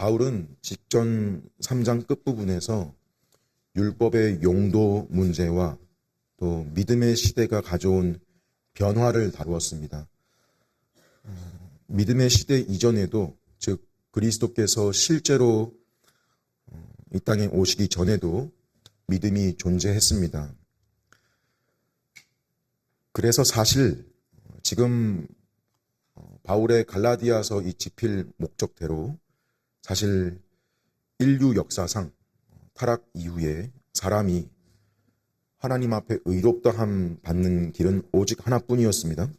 바울은 직전 3장 끝부분에서 율법의 용도 문제와 또 믿음의 시대가 가져온 변화를 다루었습니다. 믿음의 시대 이전에도, 즉 그리스도께서 실제로 이 땅에 오시기 전에도 믿음이 존재했습니다. 그래서 사실 지금 바울의 갈라디아서 이 지필 목적대로 사실 인류 역사상 타락 이후에 사람이 하나님 앞에 의롭다함 받는 길은 오직 하나뿐이었습니다.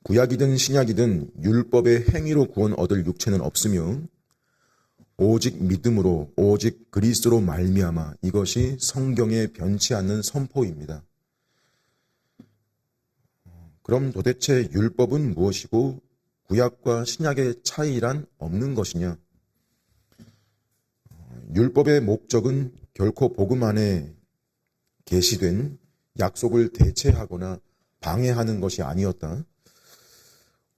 구약이든 신약이든 율법의 행위로 구원 얻을 육체는 없으며 오직 믿음으로, 오직 그리스도로 말미암아, 이것이 성경에 변치 않는 선포입니다. 그럼 도대체 율법은 무엇이고 구약과 신약의 차이란 없는 것이냐? 율법의 목적은 결코 복음 안에 계시된 약속을 대체하거나 방해하는 것이 아니었다.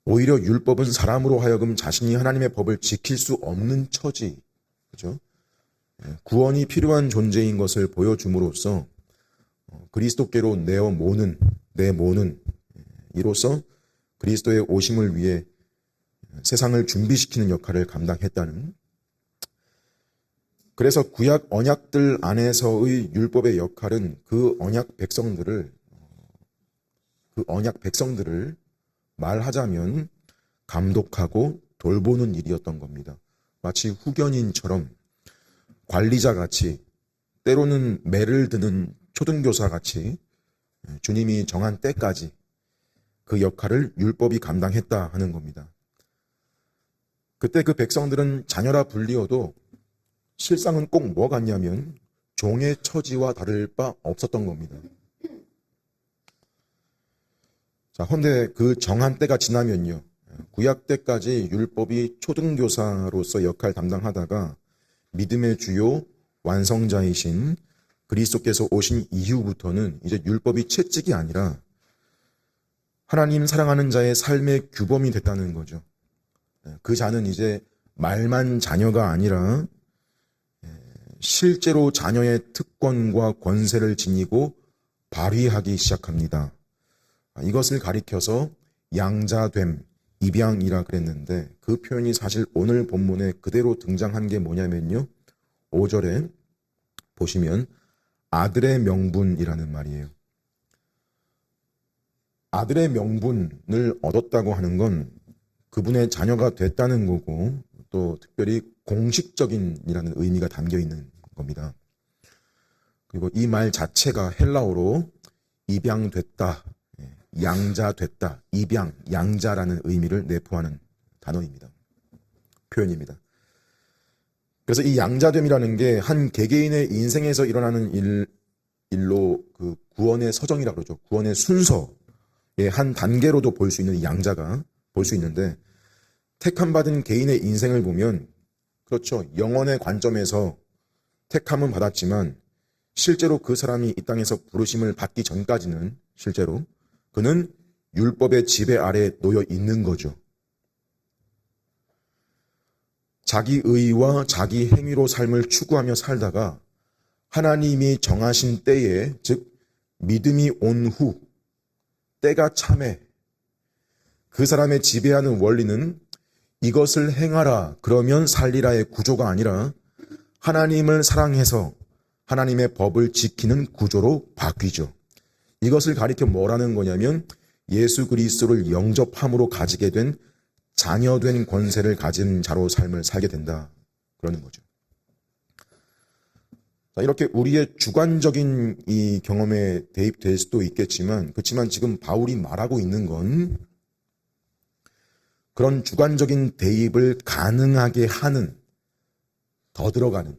오히려 율법은 사람으로 하여금 자신이 하나님의 법을 지킬 수 없는 처지, 그죠? 구원이 필요한 존재인 것을 보여줌으로써 그리스도께로 내모는 이로써 그리스도의 오심을 위해 세상을 준비시키는 역할을 감당했다는, 그래서 구약 언약들 안에서의 율법의 역할은 그 언약 백성들을 말하자면 감독하고 돌보는 일이었던 겁니다. 마치 후견인처럼, 관리자같이, 때로는 매를 드는 초등교사같이 주님이 정한 때까지 그 역할을 율법이 감당했다 하는 겁니다. 그때 그 백성들은 자녀라 불리어도 실상은 꼭 뭐 같냐면 종의 처지와 다를 바 없었던 겁니다. 자, 그런데 그 정한 때가 지나면요, 구약 때까지 율법이 초등교사로서 역할 담당하다가 믿음의 주요 완성자이신 그리스도께서 오신 이후부터는 이제 율법이 채찍이 아니라 하나님 사랑하는 자의 삶의 규범이 됐다는 거죠. 그 자는 이제 말만 자녀가 아니라 실제로 자녀의 특권과 권세를 지니고 발휘하기 시작합니다. 이것을 가리켜서 양자됨, 입양이라 그랬는데, 그 표현이 사실 오늘 본문에 그대로 등장한 게 뭐냐면요, 5절에 보시면 아들의 명분이라는 말이에요. 아들의 명분을 얻었다고 하는 건 그분의 자녀가 됐다는 거고, 또 특별히 공식적인이라는 의미가 담겨 있는 겁니다. 그리고 이 말 자체가 헬라어로 입양됐다, 양자됐다, 입양, 양자라는 의미를 내포하는 단어입니다. 표현입니다. 그래서 이 양자됨이라는 게 한 개개인의 인생에서 일어나는 일로 그 구원의 서정이라고 그러죠. 구원의 순서의 한 단계로도 볼 수 있는 양자가 볼 수 있는데, 택함받은 개인의 인생을 보면, 그렇죠, 영원의 관점에서 택함은 받았지만 실제로 그 사람이 이 땅에서 부르심을 받기 전까지는 실제로 그는 율법의 지배 아래 놓여 있는 거죠. 자기 의와 자기 행위로 삶을 추구하며 살다가 하나님이 정하신 때에, 즉 믿음이 온 후, 때가 참에 그 사람의 지배하는 원리는 이것을 행하라 그러면 살리라의 구조가 아니라 하나님을 사랑해서 하나님의 법을 지키는 구조로 바뀌죠. 이것을 가리켜 뭐라는 거냐면 예수 그리스도를 영접함으로 가지게 된 자녀된 권세를 가진 자로 삶을 살게 된다, 그러는 거죠. 자, 이렇게 우리의 주관적인 이 경험에 대입될 수도 있겠지만, 그렇지만 지금 바울이 말하고 있는 건 그런 주관적인 대입을 가능하게 하는, 더 들어가는,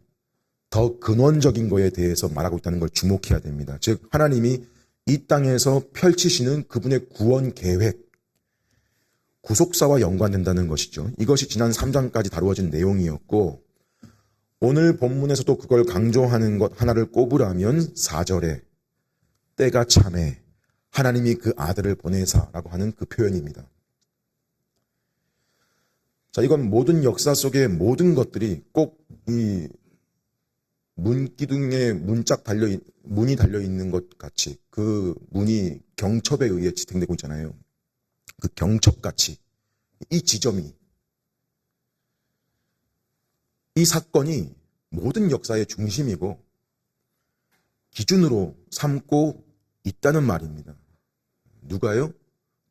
더 근원적인 거에 대해서 말하고 있다는 걸 주목해야 됩니다. 즉 하나님이 이 땅에서 펼치시는 그분의 구원 계획, 구속사와 연관된다는 것이죠. 이것이 지난 3장까지 다루어진 내용이었고, 오늘 본문에서도 그걸 강조하는 것 하나를 꼽으라면 4절에 때가 참에 하나님이 그 아들을 보내사라고 하는 그 표현입니다. 자, 이건 모든 역사 속의 모든 것들이 꼭 이 문기둥에 문이 달려 있는 것 같이 그 문이 경첩에 의해 지탱되고 있잖아요. 그 경첩 같이 이 지점이 이 사건이 모든 역사의 중심이고 기준으로 삼고 있다는 말입니다. 누가요?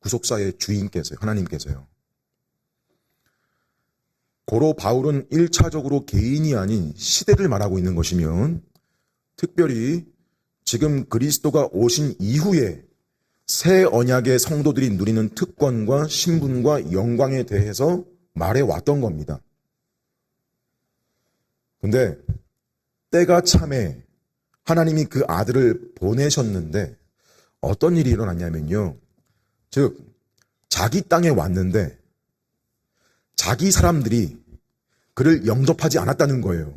구속사의 주인께서요. 하나님께서요. 고로 바울은 1차적으로 개인이 아닌 시대를 말하고 있는 것이면 특별히 지금 그리스도가 오신 이후에 새 언약의 성도들이 누리는 특권과 신분과 영광에 대해서 말해왔던 겁니다. 근데 때가 참에 하나님이 그 아들을 보내셨는데 어떤 일이 일어났냐면요. 즉 자기 땅에 왔는데 자기 사람들이 그를 영접하지 않았다는 거예요.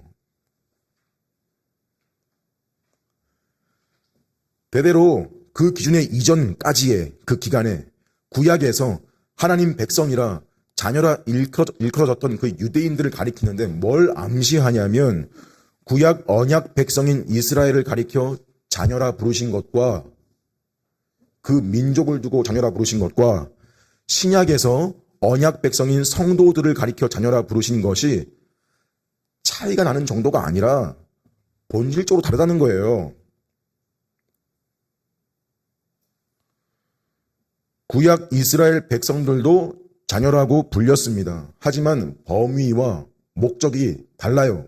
대대로 그 기준의 이전까지의 그 기간에 구약에서 하나님 백성이라 자녀라 일컬어졌던 그 유대인들을 가리키는데 뭘 암시하냐면 구약 언약 백성인 이스라엘을 가리켜 자녀라 부르신 것과 그 민족을 두고 자녀라 부르신 것과 신약에서 언약 백성인 성도들을 가리켜 자녀라 부르신 것이 차이가 나는 정도가 아니라 본질적으로 다르다는 거예요. 구약 이스라엘 백성들도 자녀라고 불렸습니다. 하지만 범위와 목적이 달라요.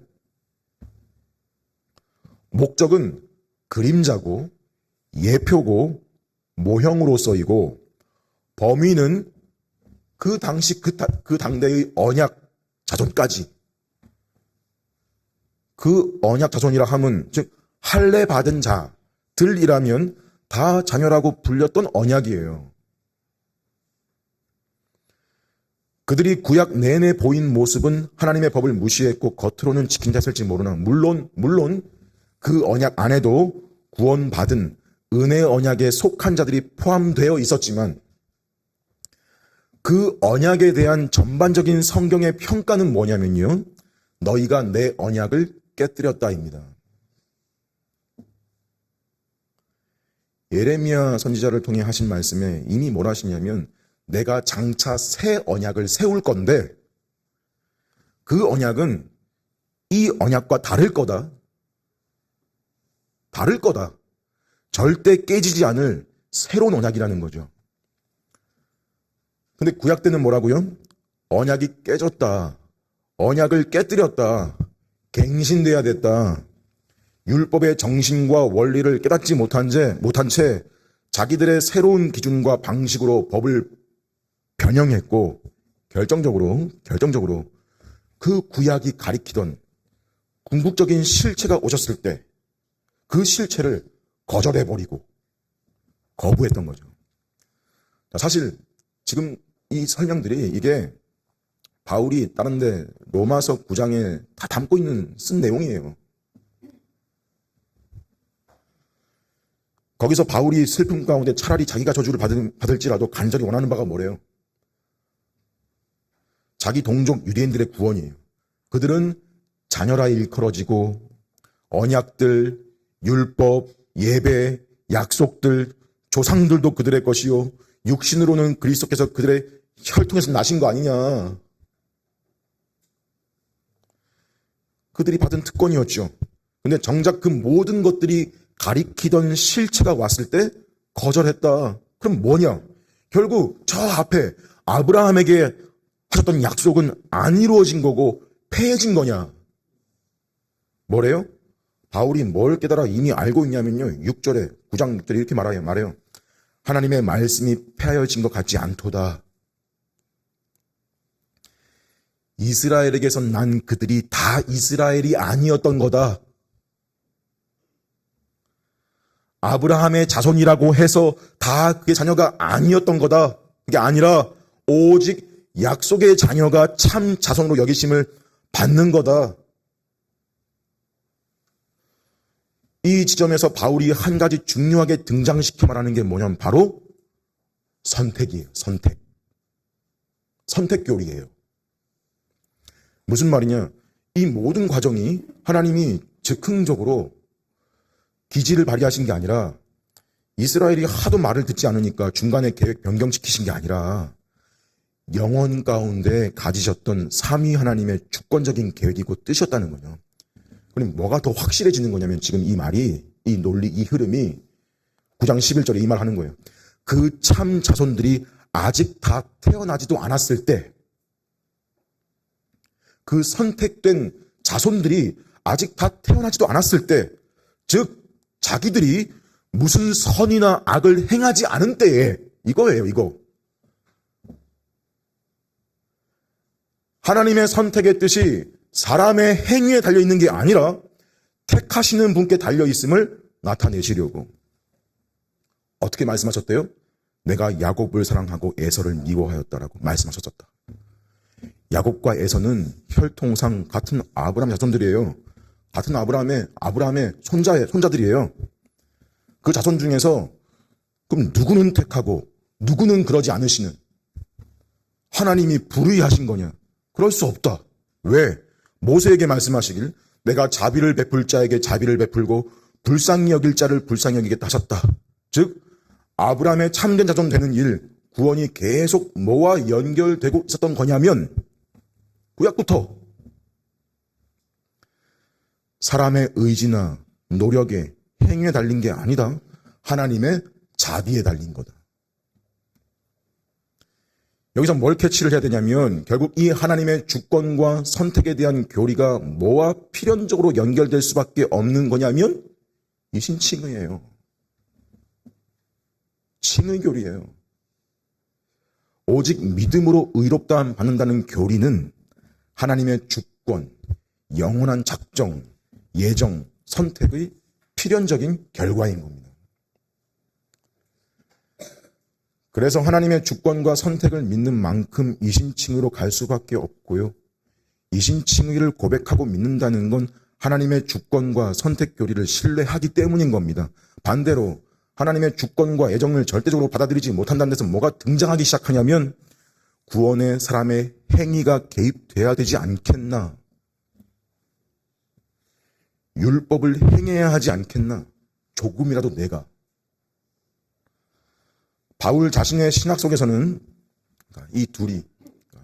목적은 그림자고 예표고 모형으로 쓰이고 범위는 그 당시 그 당대의 언약 자손까지 그 언약 자손이라 함은 즉 할례 받은 자들이라면 다 자녀라고 불렸던 언약이에요. 그들이 구약 내내 보인 모습은 하나님의 법을 무시했고 겉으로는 지킨 자였을지 모르나 물론 그 언약 안에도 구원받은 은혜 언약에 속한 자들이 포함되어 있었지만 그 언약에 대한 전반적인 성경의 평가는 뭐냐면요. 너희가 내 언약을 깨뜨렸다입니다. 예레미야 선지자를 통해 하신 말씀에 이미 뭘 하시냐면 내가 장차 새 언약을 세울 건데 그 언약은 이 언약과 다를 거다. 다를 거다. 절대 깨지지 않을 새로운 언약이라는 거죠. 근데 구약 때는 뭐라고요? 언약이 깨졌다. 언약을 깨뜨렸다. 갱신돼야 됐다. 율법의 정신과 원리를 깨닫지 못한 채 자기들의 새로운 기준과 방식으로 법을 변형했고 결정적으로 그 구약이 가리키던 궁극적인 실체가 오셨을 때 그 실체를 거절해버리고 거부했던 거죠. 사실 지금 이 설명들이 이게 바울이 다른 데 로마서 9장에 다 담고 있는 쓴 내용이에요. 거기서 바울이 슬픔 가운데 차라리 자기가 저주를 받을지라도 간절히 원하는 바가 뭐래요? 자기 동족 유대인들의 구원이에요. 그들은 자녀라 일컬어지고 언약들, 율법, 예배, 약속들, 조상들도 그들의 것이요 육신으로는 그리스도께서 그들의 혈통에서 나신 거 아니냐. 그들이 받은 특권이었죠. 근데 정작 그 모든 것들이 가리키던 실체가 왔을 때 거절했다. 그럼 뭐냐? 결국 저 앞에 아브라함에게 하셨던 약속은 안 이루어진 거고 폐해진 거냐? 뭐래요? 바울이 뭘 깨달아 이미 알고 있냐면요. 6절에 9장 6절에 이렇게 말해요. 하나님의 말씀이 폐하여진 것 같지 않도다. 이스라엘에게선 난 그들이 다 이스라엘이 아니었던 거다. 아브라함의 자손이라고 해서 다 그의 자녀가 아니었던 거다. 그게 아니라 오직 약속의 자녀가 참 자손으로 여기심을 받는 거다. 이 지점에서 바울이 한 가지 중요하게 등장시켜 말하는 게 뭐냐면 바로 선택이에요. 선택 교리예요. 무슨 말이냐? 이 모든 과정이 하나님이 즉흥적으로 기지를 발휘하신 게 아니라 이스라엘이 하도 말을 듣지 않으니까 중간에 계획 변경시키신 게 아니라 영혼 가운데 가지셨던 삼위 하나님의 주권적인 계획이고 뜻이었다는 거죠. 그럼 뭐가 더 확실해지는 거냐면 지금 이 말이, 이 논리, 이 흐름이 9장 11절에 이 말 하는 거예요. 그 참 자손들이 아직 다 태어나지도 않았을 때, 그 선택된 자손들이 아직 다 태어나지도 않았을 때, 즉 자기들이 무슨 선이나 악을 행하지 않은 때에, 이거예요, 이거. 하나님의 선택의 뜻이 사람의 행위에 달려있는 게 아니라 택하시는 분께 달려있음을 나타내시려고. 어떻게 말씀하셨대요? 내가 야곱을 사랑하고 에서를 미워하였다라고 말씀하셨다. 야곱과 에서는 혈통상 같은 아브라함 자손들이에요. 같은 아브라함의 손자들이에요. 그 자손 중에서 그럼 누구는 택하고 누구는 그러지 않으시는, 하나님이 불의하신 거냐? 그럴 수 없다. 왜? 모세에게 말씀하시길 내가 자비를 베풀 자에게 자비를 베풀고 불쌍히 여길 자를 불쌍히 여기겠다 하셨다. 즉 아브라함의 참된 자손 되는 일, 구원이 계속 뭐와 연결되고 있었던 거냐면 구약부터 사람의 의지나 노력에, 행위에 달린 게 아니다. 하나님의 자비에 달린 거다. 여기서 뭘 캐치를 해야 되냐면 결국 이 하나님의 주권과 선택에 대한 교리가 뭐와 필연적으로 연결될 수밖에 없는 거냐면 이신칭의예요. 칭의 교리예요. 오직 믿음으로 의롭다함 받는다는 교리는 하나님의 주권, 영원한 작정, 예정, 선택의 필연적인 결과인 겁니다. 그래서 하나님의 주권과 선택을 믿는 만큼 이신칭의로 갈 수밖에 없고요. 이신칭의를 고백하고 믿는다는 건 하나님의 주권과 선택 교리를 신뢰하기 때문인 겁니다. 반대로 하나님의 주권과 애정을 절대적으로 받아들이지 못한다는 데서 뭐가 등장하기 시작하냐면 구원에 사람의 행위가 개입돼야 되지 않겠나? 율법을 행해야 하지 않겠나? 조금이라도 내가. 바울 자신의 신학 속에서는 이 둘이,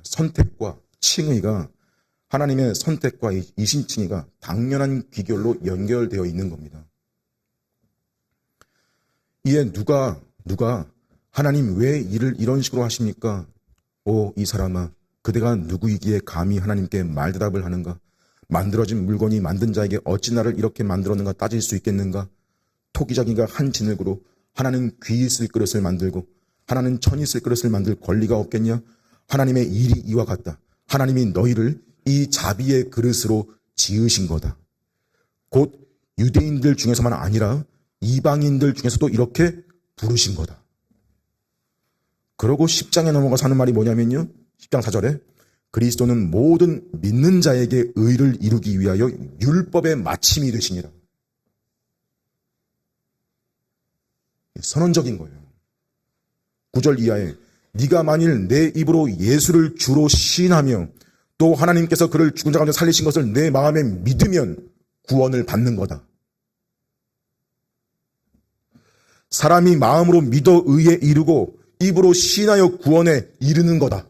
선택과 칭의가, 하나님의 선택과 이신칭의가 당연한 귀결로 연결되어 있는 겁니다. 이에 누가 하나님 왜 일을 이런 식으로 하십니까? 오, 이 사람아, 그대가 누구이기에 감히 하나님께 말대답을 하는가? 만들어진 물건이 만든 자에게 어찌 나를 이렇게 만들었는가 따질 수 있겠는가? 토기자기가 한 진흙으로 하나는 귀 있을 그릇을 만들고 하나는 천 있을 그릇을 만들 권리가 없겠냐? 하나님의 일이 이와 같다. 하나님이 너희를 이 자비의 그릇으로 지으신 거다. 곧 유대인들 중에서만 아니라 이방인들 중에서도 이렇게 부르신 거다. 그러고 10장에 넘어가서 하는 말이 뭐냐면요. 10장 4절에 그리스도는 모든 믿는 자에게 의를 이루기 위하여 율법의 마침이 되시니라. 선언적인 거예요. 9절 이하에 네가 만일 내 입으로 예수를 주로 시인하며 또 하나님께서 그를 죽은 자 가운데 살리신 것을 내 마음에 믿으면 구원을 받는 거다. 사람이 마음으로 믿어 의에 이르고 입으로 시인하여 구원에 이르는 거다.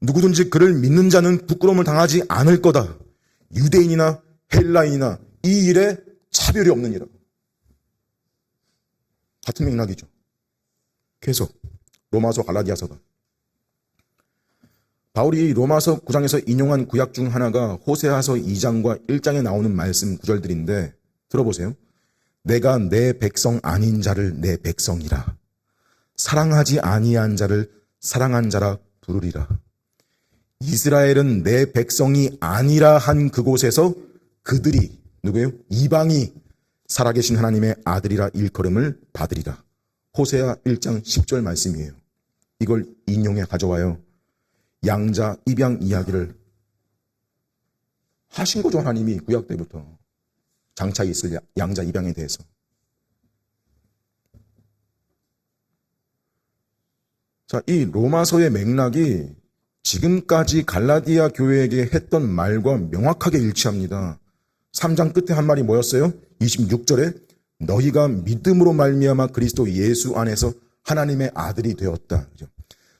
누구든지 그를 믿는 자는 부끄러움을 당하지 않을 거다. 유대인이나 헬라인이나 이 일에 차별이 없느니라. 같은 맥락이죠. 계속 로마서 갈라디아서가. 바울이 로마서 9장에서 인용한 구약 중 하나가 호세아서 2장과 1장에 나오는 말씀 구절들인데 들어보세요. 내가 내 백성 아닌 자를 내 백성이라. 사랑하지 아니한 자를 사랑한 자라 부르리라. 이스라엘은 내 백성이 아니라 한 그곳에서 그들이 누구예요? 이방이 살아계신 하나님의 아들이라 일컬음을 받으리라. 호세아 1장 10절 말씀이에요. 이걸 인용해 가져와요. 양자 입양 이야기를 하신 거죠. 하나님이 구약 때부터 장차 있을 양자 입양에 대해서. 자, 이 로마서의 맥락이 지금까지 갈라디아 교회에게 했던 말과 명확하게 일치합니다. 3장 끝에 한 말이 뭐였어요? 26절에 너희가 믿음으로 말미암아 그리스도 예수 안에서 하나님의 아들이 되었다.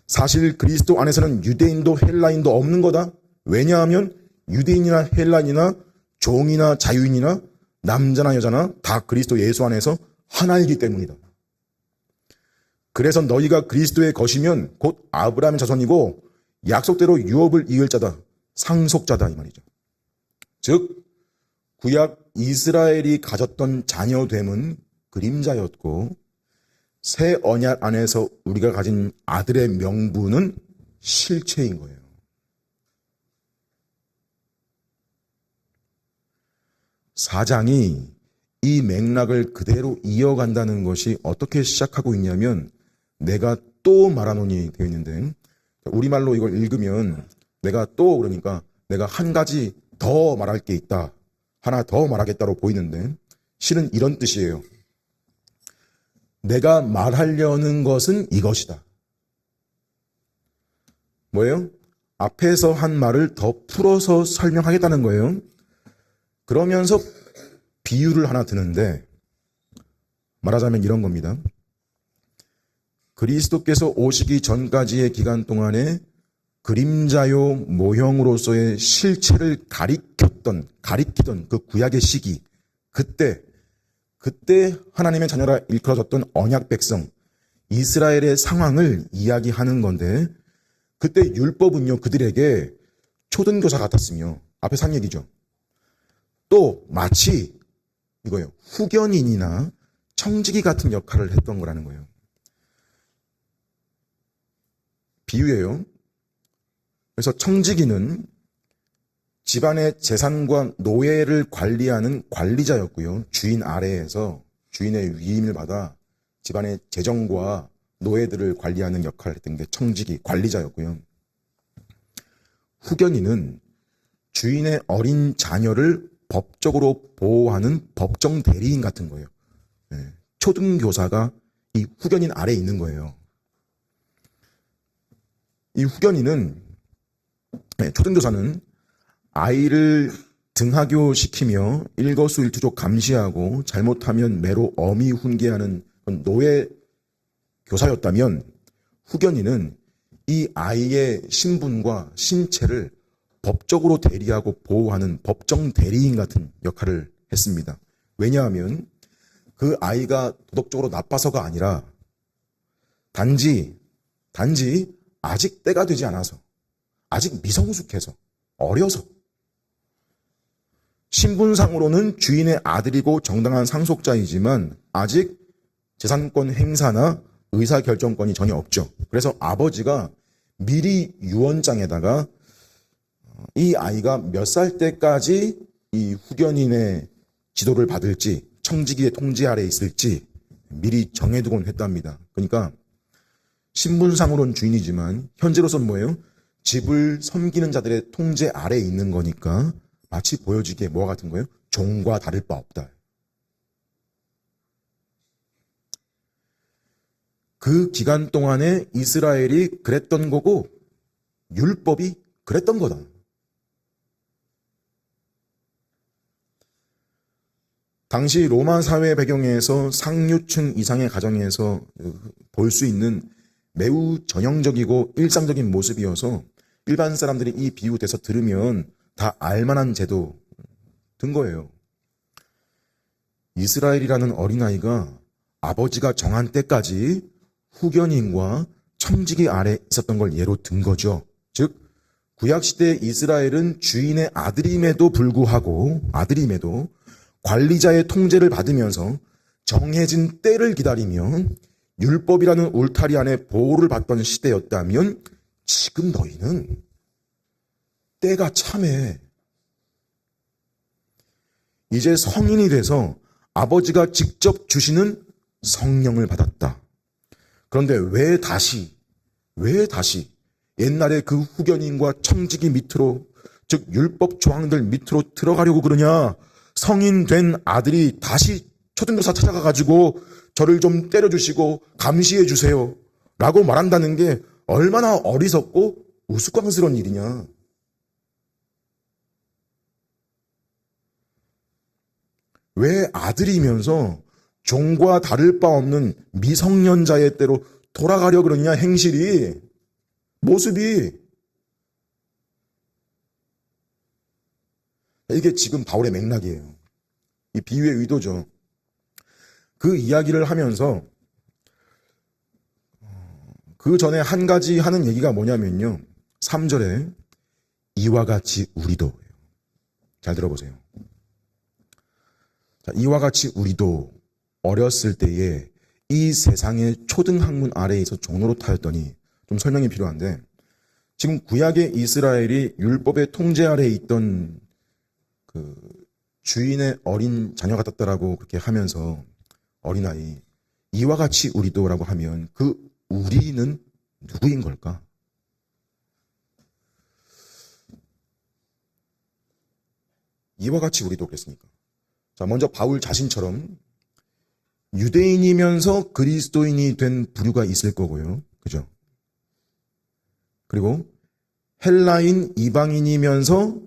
사실 그리스도 안에서는 유대인도 헬라인도 없는 거다. 왜냐하면 유대인이나 헬라인이나 종이나 자유인이나 남자나 여자나 다 그리스도 예수 안에서 하나이기 때문이다. 그래서 너희가 그리스도의 것이면 곧 아브라함의 자손이고 약속대로 유업을 이을 자다. 상속자다 이 말이죠. 즉 구약 이스라엘이 가졌던 자녀됨은 그림자였고 새 언약 안에서 우리가 가진 아들의 명분은 실체인 거예요. 사장이 이 맥락을 그대로 이어간다는 것이 어떻게 시작하고 있냐면 내가 또 말하노니 되어 있는데 우리말로 이걸 읽으면 내가 또 그러니까 내가 한 가지 더 말할 게 있다. 하나 더 말하겠다로 보이는데 실은 이런 뜻이에요. 내가 말하려는 것은 이것이다. 뭐예요? 앞에서 한 말을 더 풀어서 설명하겠다는 거예요. 그러면서 비유를 하나 드는데 말하자면 이런 겁니다. 그리스도께서 오시기 전까지의 기간 동안에 그림자요 모형으로서의 실체를 가리키던 그 구약의 시기, 그때 하나님의 자녀라 일컬어졌던 언약 백성 이스라엘의 상황을 이야기하는 건데 그때 율법은요 그들에게 초등교사 같았으며 앞에 산 얘기죠. 또 마치 이거예요. 후견인이나 청지기 같은 역할을 했던 거라는 거예요. 비유예요. 그래서 청지기는 집안의 재산과 노예를 관리하는 관리자였고요. 주인 아래에서 주인의 위임을 받아 집안의 재정과 노예들을 관리하는 역할을 했던 게 청지기, 관리자였고요. 후견인은 주인의 어린 자녀를 법적으로 보호하는 법정 대리인 같은 거예요. 초등교사가 이 후견인 아래에 있는 거예요. 이 후견인은, 초등교사는 아이를 등하교시키며 일거수일투족 감시하고 잘못하면 매로 엄히 훈계하는 노예 교사였다면 후견인은 이 아이의 신분과 신체를 법적으로 대리하고 보호하는 법정 대리인 같은 역할을 했습니다. 왜냐하면 그 아이가 도덕적으로 나빠서가 아니라 단지 아직 때가 되지 않아서, 아직 미성숙해서, 어려서 신분상으로는 주인의 아들이고 정당한 상속자이지만 아직 재산권 행사나 의사결정권이 전혀 없죠. 그래서 아버지가 미리 유언장에다가 이 아이가 몇 살 때까지 이 후견인의 지도를 받을지, 청지기의 통제 아래에 있을지 미리 정해두곤 했답니다. 그러니까 신분상으로는 주인이지만 현재로서는 뭐예요? 집을 섬기는 자들의 통제 아래에 있는 거니까 마치 보여지기에 뭐와 같은 거예요? 종과 다를 바 없다. 그 기간 동안에 이스라엘이 그랬던 거고 율법이 그랬던 거다. 당시 로마 사회 배경에서 상류층 이상의 가정에서 볼 수 있는 매우 전형적이고 일상적인 모습이어서 일반 사람들이 이 비유돼서 들으면 다 알만한 제도 든 거예요. 이스라엘이라는 어린아이가 아버지가 정한 때까지 후견인과 청지기 아래 있었던 걸 예로 든 거죠. 즉 구약시대 이스라엘은 주인의 아들임에도 불구하고 관리자의 통제를 받으면서 정해진 때를 기다리며 율법이라는 울타리 안에 보호를 받던 시대였다면 지금 너희는 때가 참해. 이제 성인이 돼서 아버지가 직접 주시는 성령을 받았다. 그런데 왜 다시 옛날에 그 후견인과 청지기 밑으로, 즉 율법 조항들 밑으로 들어가려고 그러냐? 성인 된 아들이 다시 초등교사 찾아가가지고 저를 좀 때려주시고 감시해 주세요 라고 말한다는 게 얼마나 어리석고 우스꽝스러운 일이냐? 왜 아들이면서 종과 다를 바 없는 미성년자의 때로 돌아가려 그러냐, 행실이, 모습이. 이게 지금 바울의 맥락이에요. 이 비유의 의도죠. 그 이야기를 하면서 그 전에 한 가지 하는 얘기가 뭐냐면요. 3절에 이와 같이 우리도. 잘 들어보세요. 자, 이와 같이 우리도 어렸을 때에 이 세상의 초등학문 아래에서 종노릇하였더니, 좀 설명이 필요한데, 지금 구약의 이스라엘이 율법의 통제 아래에 있던 그 주인의 어린 자녀 같았다라고 그렇게 하면서, 어린아이, 이와 같이 우리도라고 하면 그 우리는 누구인 걸까? 이와 같이 우리도 그랬으니까. 자, 먼저 바울 자신처럼 유대인이면서 그리스도인이 된 부류가 있을 거고요. 그죠? 그리고 헬라인 이방인이면서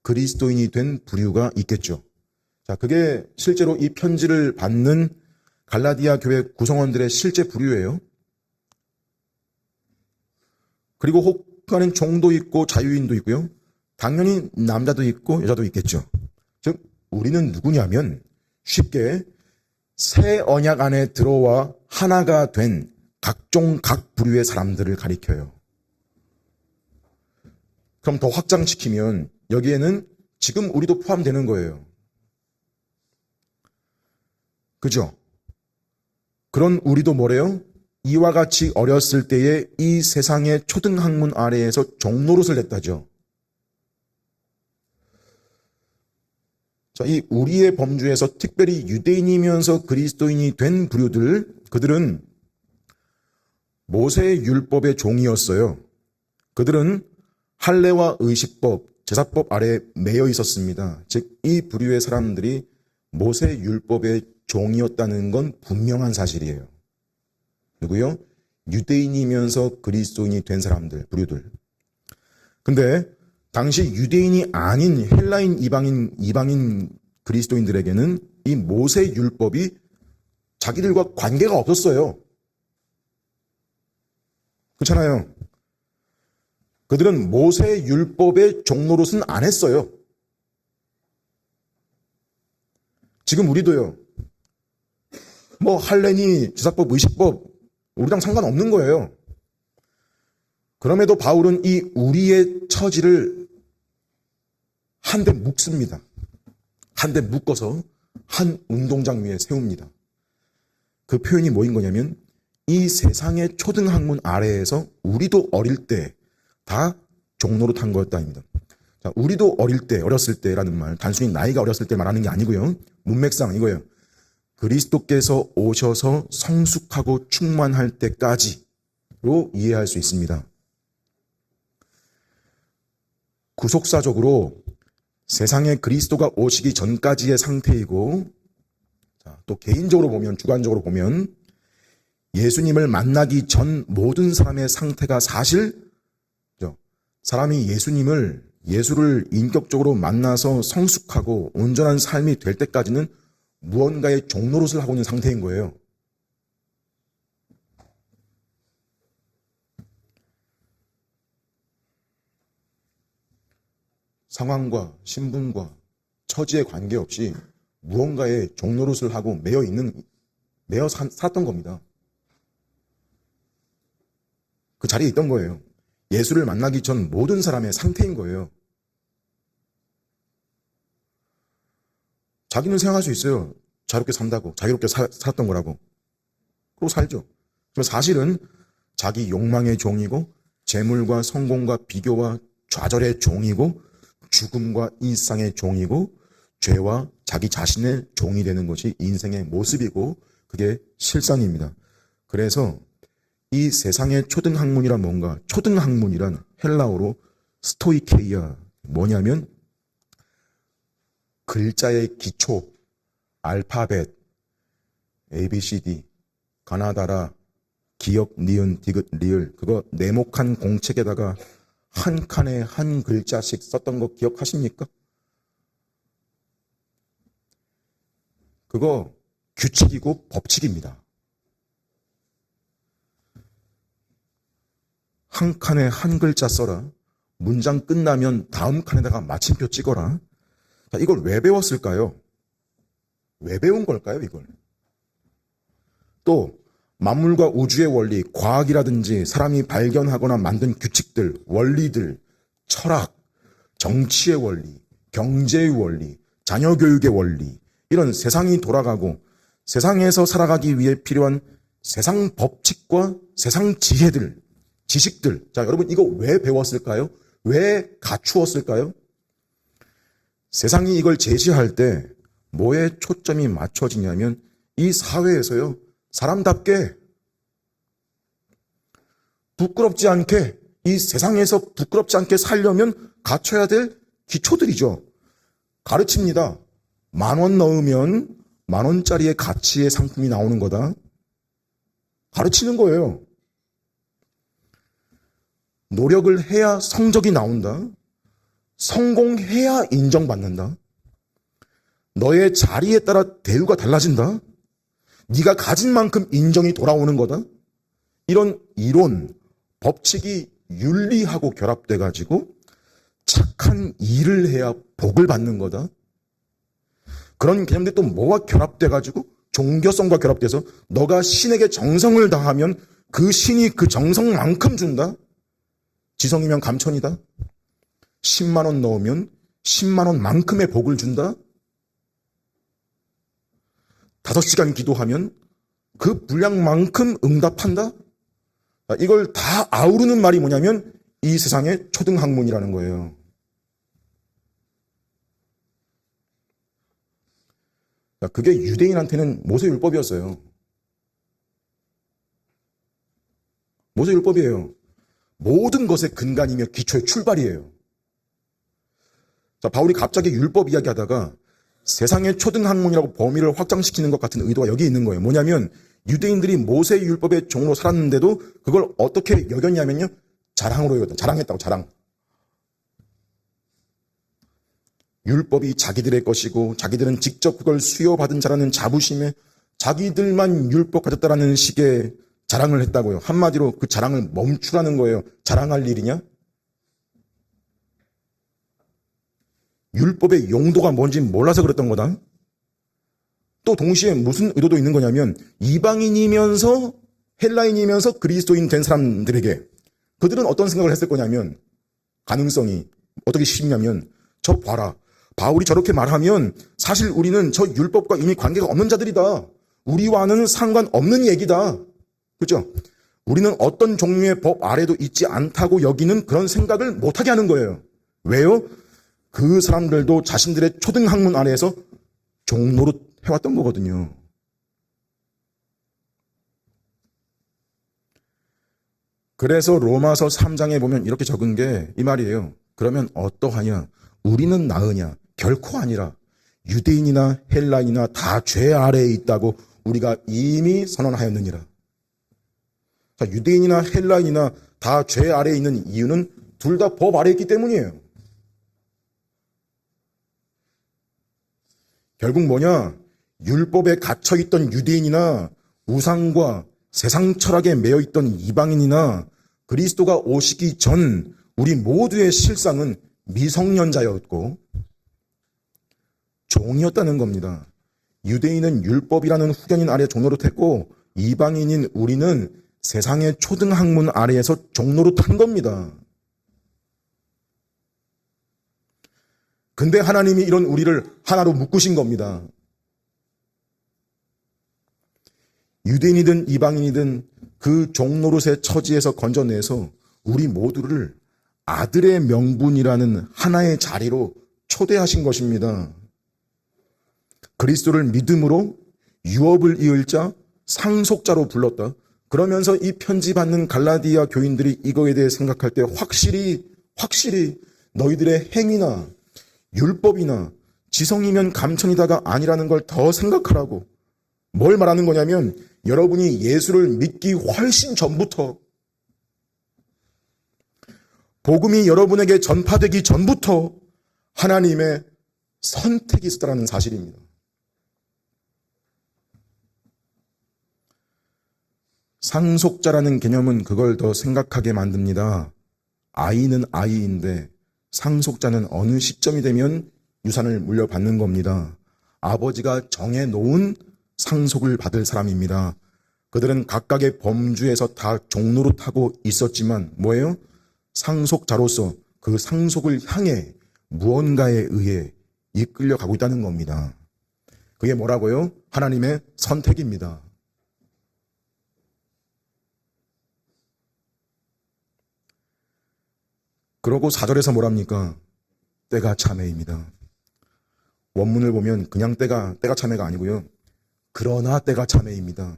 그리스도인이 된 부류가 있겠죠. 자, 그게 실제로 이 편지를 받는 갈라디아 교회 구성원들의 실제 부류예요. 그리고 혹하는 종도 있고 자유인도 있고요. 당연히 남자도 있고 여자도 있겠죠. 즉 우리는 누구냐면 쉽게 새 언약 안에 들어와 하나가 된 각종 각 부류의 사람들을 가리켜요. 그럼 더 확장시키면 여기에는 지금 우리도 포함되는 거예요. 그죠? 그런 우리도 뭐래요? 이와 같이 어렸을 때에 이 세상의 초등학문 아래에서 종노릇을 했다죠. 자, 이 우리의 범주에서 특별히 유대인이면서 그리스도인이 된 부류들, 그들은 모세의 율법의 종이었어요. 그들은 할례와 의식법, 제사법 아래에 매여 있었습니다. 즉, 이 부류의 사람들이 모세 율법의 종이었다는 건 분명한 사실이에요. 누구요? 유대인이면서 그리스도인이 된 사람들, 부류들. 근데 당시 유대인이 아닌 헬라인 이방인 그리스도인들에게는 이 모세 율법이 자기들과 관계가 없었어요. 그렇잖아요. 그들은 모세 율법의 종노릇은 안 했어요. 지금 우리도요. 뭐 할례니 제사법, 의식법 우리랑 상관없는 거예요. 그럼에도 바울은 이 우리의 처지를 한데 묶습니다. 한데 묶어서 한 운동장 위에 세웁니다. 그 표현이 뭐인 거냐면 이 세상의 초등학문 아래에서 우리도 어릴 때 다 종노릇 한 거였다입니다. 자, 우리도 어렸을 때라는 말, 단순히 나이가 어렸을 때 말하는 게 아니고요. 문맥상 이거예요. 그리스도께서 오셔서 성숙하고 충만할 때까지로 이해할 수 있습니다. 구속사적으로 세상에 그리스도가 오시기 전까지의 상태이고, 자, 또 개인적으로 보면, 주관적으로 보면 예수님을 만나기 전 모든 사람의 상태가 사실 사람이 예수를 인격적으로 만나서 성숙하고 온전한 삶이 될 때까지는 무언가의 종노릇을 하고 있는 상태인 거예요. 상황과 신분과 처지에 관계없이 무언가의 종노릇을 하고 매여 살았던 겁니다. 그 자리에 있던 거예요. 예수를 만나기 전 모든 사람의 상태인 거예요. 자기는 생각할 수 있어요. 자유롭게 산다고, 자유롭게 살았던 거라고. 그러고 살죠. 그럼 사실은 자기 욕망의 종이고 재물과 성공과 비교와 좌절의 종이고 죽음과 일상의 종이고 죄와 자기 자신의 종이 되는 것이 인생의 모습이고 그게 실상입니다. 그래서 이 세상의 초등학문이란 뭔가, 초등학문이란 헬라어로 스토이케이아, 뭐냐면 글자의 기초, 알파벳, ABCD, 가나다라, 기역, 니은, 디귿, 리을, 그거 네모칸 공책에다가 한 칸에 한 글자씩 썼던 거 기억하십니까? 그거 규칙이고 법칙입니다. 한 칸에 한 글자 써라. 문장 끝나면 다음 칸에다가 마침표 찍어라. 자, 이걸 왜 배웠을까요? 왜 배운 걸까요, 이걸? 또 만물과 우주의 원리, 과학이라든지 사람이 발견하거나 만든 규칙들, 원리들, 철학, 정치의 원리, 경제의 원리, 자녀 교육의 원리, 이런 세상이 돌아가고 세상에서 살아가기 위해 필요한 세상 법칙과 세상 지혜들, 지식들. 자, 여러분 이거 왜 배웠을까요? 왜 갖추었을까요? 세상이 이걸 제시할 때 뭐에 초점이 맞춰지냐면 이 사회에서요, 사람답게 부끄럽지 않게, 이 세상에서 부끄럽지 않게 살려면 갖춰야 될 기초들이죠. 가르칩니다. 10,000원 넣으면 10,000원짜리의 가치의 상품이 나오는 거다. 가르치는 거예요. 노력을 해야 성적이 나온다. 성공해야 인정받는다. 너의 자리에 따라 대우가 달라진다. 네가 가진 만큼 인정이 돌아오는 거다. 이런 이론, 법칙이 윤리하고 결합돼가지고 착한 일을 해야 복을 받는 거다. 그런 개념들이 또 뭐가 결합돼가지고 종교성과 결합돼서 너가 신에게 정성을 다하면 그 신이 그 정성만큼 준다. 지성이면 감천이다. 10만 원 넣으면 10만 원만큼의 복을 준다. 5시간 기도하면 그 분량만큼 응답한다. 이걸 다 아우르는 말이 뭐냐면 이 세상의 초등학문이라는 거예요. 그게 유대인한테는 모세율법이었어요. 모세율법이에요. 모든 것의 근간이며 기초의 출발이에요. 자, 바울이 갑자기 율법 이야기하다가 세상의 초등학문이라고 범위를 확장시키는 것 같은 의도가 여기 있는 거예요. 뭐냐면 유대인들이 모세 율법의 종으로 살았는데도 그걸 어떻게 여겼냐면요, 자랑으로 여겼다. 자랑했다고, 자랑. 율법이 자기들의 것이고 자기들은 직접 그걸 수여받은 자라는 자부심에 자기들만 율법 가졌다라는 식의 자랑을 했다고요. 한마디로 그 자랑을 멈추라는 거예요. 자랑할 일이냐? 율법의 용도가 뭔지 몰라서 그랬던 거다. 또 동시에 무슨 의도도 있는 거냐면 이방인이면서 헬라인이면서 그리스도인 된 사람들에게 그들은 어떤 생각을 했을 거냐면, 가능성이 어떻게 쉽냐면, 저 봐라, 바울이 저렇게 말하면 사실 우리는 저 율법과 이미 관계가 없는 자들이다. 우리와는 상관없는 얘기다. 그렇죠? 우리는 어떤 종류의 법 아래도 있지 않다고 여기는 그런 생각을 못하게 하는 거예요. 왜요? 그 사람들도 자신들의 초등학문 아래에서 종노릇 해왔던 거거든요. 그래서 로마서 3장에 보면 이렇게 적은 게 이 말이에요. 그러면 어떠하냐? 우리는 나으냐? 결코 아니라 유대인이나 헬라인이나 다 죄 아래에 있다고 우리가 이미 선언하였느니라. 자, 유대인이나 헬라인이나 다 죄 아래에 있는 이유는 둘 다 법 아래에 있기 때문이에요. 결국 뭐냐? 율법에 갇혀있던 유대인이나 우상과 세상 철학에 매여있던 이방인이나 그리스도가 오시기 전 우리 모두의 실상은 미성년자였고 종이었다는 겁니다. 유대인은 율법이라는 후견인 아래 종노릇했고 이방인인 우리는 세상의 초등학문 아래에서 종노릇한 겁니다. 근데 하나님이 이런 우리를 하나로 묶으신 겁니다. 유대인이든 이방인이든 그 종노릇의 처지에서 건져내서 우리 모두를 아들의 명분이라는 하나의 자리로 초대하신 것입니다. 그리스도를 믿음으로 유업을 이을 자, 상속자로 불렀다. 그러면서 이 편지 받는 갈라디아 교인들이 이거에 대해 생각할 때 확실히 너희들의 행위나 율법이나 지성이면 감천이다가 아니라는 걸 더 생각하라고. 뭘 말하는 거냐면 여러분이 예수를 믿기 훨씬 전부터 복음이 여러분에게 전파되기 전부터 하나님의 선택이 있었다는 사실입니다. 상속자라는 개념은 그걸 더 생각하게 만듭니다. 아이는 아이인데 상속자는 어느 시점이 되면 유산을 물려받는 겁니다. 아버지가 정해놓은 상속을 받을 사람입니다. 그들은 각각의 범주에서 다 종노릇하고 있었지만 뭐예요? 상속자로서 그 상속을 향해 무언가에 의해 이끌려가고 있다는 겁니다. 그게 뭐라고요? 하나님의 선택입니다. 그러고 4절에서 뭐랍니까? 때가 참회입니다. 원문을 보면 그냥 때가 참회가 아니고요. 그러나 때가 참회입니다.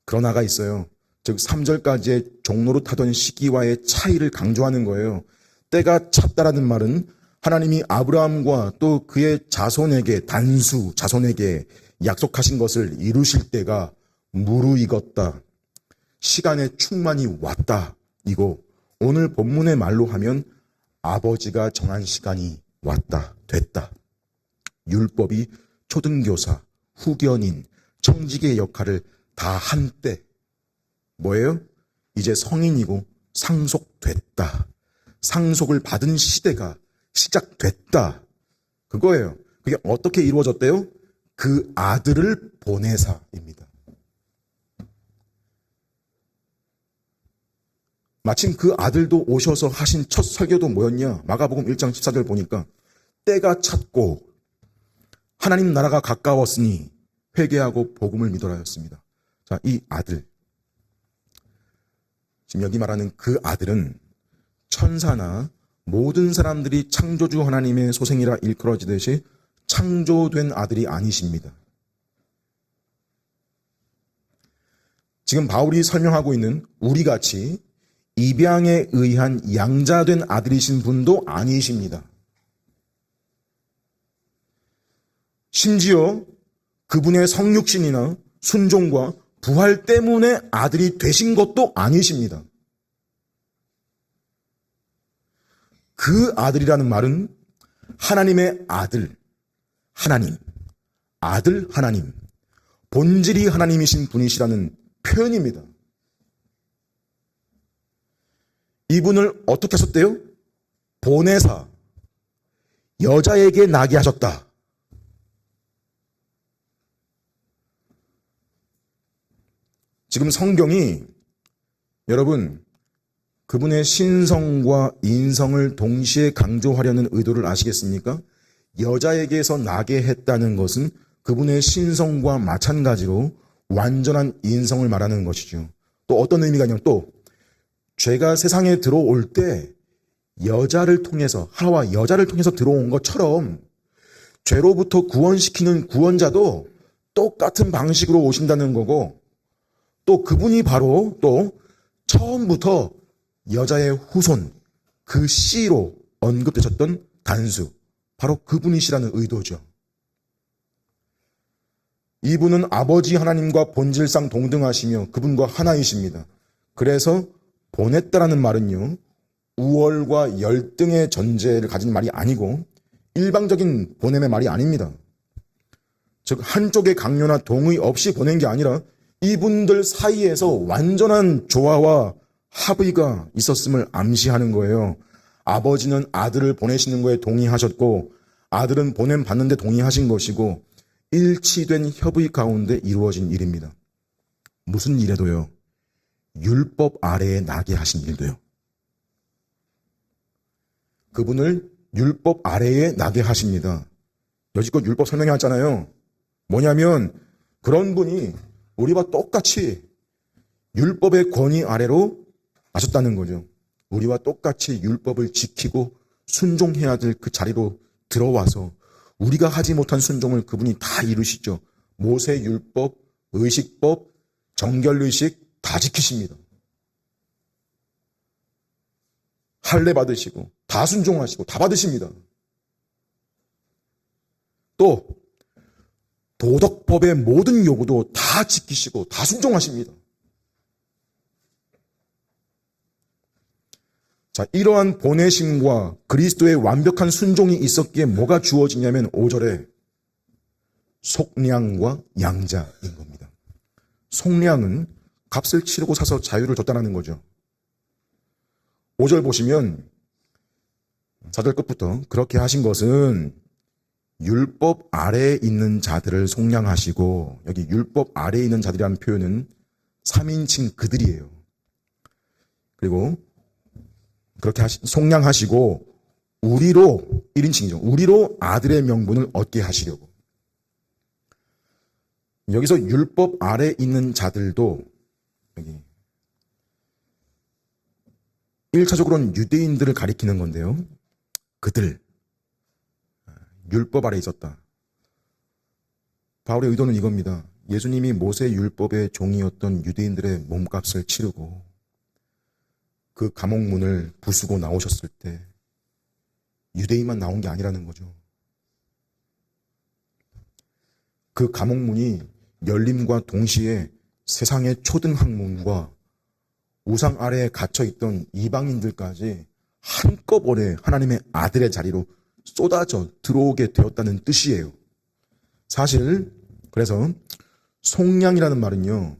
그러나가 있어요. 즉 3절까지의 종노릇하던 시기와의 차이를 강조하는 거예요. 때가 찼다라는 말은 하나님이 아브라함과 또 그의 자손에게 단수 자손에게 약속하신 것을 이루실 때가 무르익었다. 시간의 충만이 왔다. 이거 오늘 본문의 말로 하면 아버지가 정한 시간이 왔다. 됐다. 율법이 초등교사, 후견인, 청지기의 역할을 다 한 때 뭐예요? 이제 성인이고 상속됐다. 상속을 받은 시대가 시작됐다. 그거예요. 그게 어떻게 이루어졌대요? 그 아들을 보내사입니다. 마침 그 아들도 오셔서 하신 첫 설교도 뭐였냐? 마가복음 1장 14절 보니까 때가 찼고 하나님 나라가 가까웠으니 회개하고 복음을 믿어라였습니다. 자, 이 아들, 지금 여기 말하는 그 아들은 천사나 모든 사람들이 창조주 하나님의 소생이라 일컬어지듯이 창조된 아들이 아니십니다. 지금 바울이 설명하고 있는 우리같이 입양에 의한 양자된 아들이신 분도 아니십니다. 심지어 그분의 성육신이나 순종과 부활 때문에 아들이 되신 것도 아니십니다. 그 아들이라는 말은 하나님의 아들, 하나님, 아들 하나님, 본질이 하나님이신 분이시라는 표현입니다. 이분을 어떻게 하셨대요? 보내사, 여자에게 나게 하셨다. 지금 성경이 여러분 그분의 신성과 인성을 동시에 강조하려는 의도를 아시겠습니까? 여자에게서 나게 했다는 것은 그분의 신성과 마찬가지로 완전한 인성을 말하는 것이죠. 또 어떤 의미가 있냐면 또 죄가 세상에 들어올 때 여자를 통해서 하와 여자를 통해서 들어온 것처럼 죄로부터 구원시키는 구원자도 똑같은 방식으로 오신다는 거고 또 그분이 바로 또 처음부터 여자의 후손, 그 씨로 언급되셨던 단수, 바로 그분이시라는 의도죠. 이분은 아버지 하나님과 본질상 동등하시며 그분과 하나이십니다. 그래서 보냈다라는 말은요, 우월과 열등의 전제를 가진 말이 아니고 일방적인 보냄의 말이 아닙니다. 즉 한쪽의 강요나 동의 없이 보낸 게 아니라 이분들 사이에서 완전한 조화와 합의가 있었음을 암시하는 거예요. 아버지는 아들을 보내시는 거에 동의하셨고 아들은 보냄 받는데 동의하신 것이고 일치된 협의 가운데 이루어진 일입니다. 무슨 일에도요? 율법 아래에 나게 하신 일도요. 그분을 율법 아래에 나게 하십니다. 여지껏 율법 설명해왔잖아요. 뭐냐면 그런 분이 우리와 똑같이 율법의 권위 아래로 나셨다는 거죠. 우리와 똑같이 율법을 지키고 순종해야 될 그 자리로 들어와서 우리가 하지 못한 순종을 그분이 다 이루시죠. 모세 율법, 의식법, 정결의식 다 지키십니다. 할례 받으시고 다 순종하시고 다 받으십니다. 또 도덕법의 모든 요구도 다 지키시고 다 순종하십니다. 자, 이러한 보내심과 그리스도의 완벽한 순종이 있었기에 뭐가 주어지냐면 5절에 속량과 양자인 겁니다. 속량은 값을 치르고 사서 자유를 줬다는 거죠. 5절 보시면 4절 끝부터 그렇게 하신 것은 율법 아래에 있는 자들을 속량하시고, 여기 율법 아래에 있는 자들이라는 표현은 3인칭 그들이에요. 그리고 그렇게 속량하시고 우리로 1인칭이죠. 우리로 아들의 명분을 얻게 하시려고. 여기서 율법 아래에 있는 자들도 여기 1차적으로는 유대인들을 가리키는 건데요. 그들, 율법 아래에 있었다. 바울의 의도는 이겁니다. 예수님이 모세 율법의 종이었던 유대인들의 몸값을 치르고 그 감옥문을 부수고 나오셨을 때 유대인만 나온 게 아니라는 거죠. 그 감옥문이 열림과 동시에 세상의 초등학문과 우상 아래에 갇혀있던 이방인들까지 한꺼번에 하나님의 아들의 자리로 쏟아져 들어오게 되었다는 뜻이에요. 사실 그래서 속량이라는 말은요,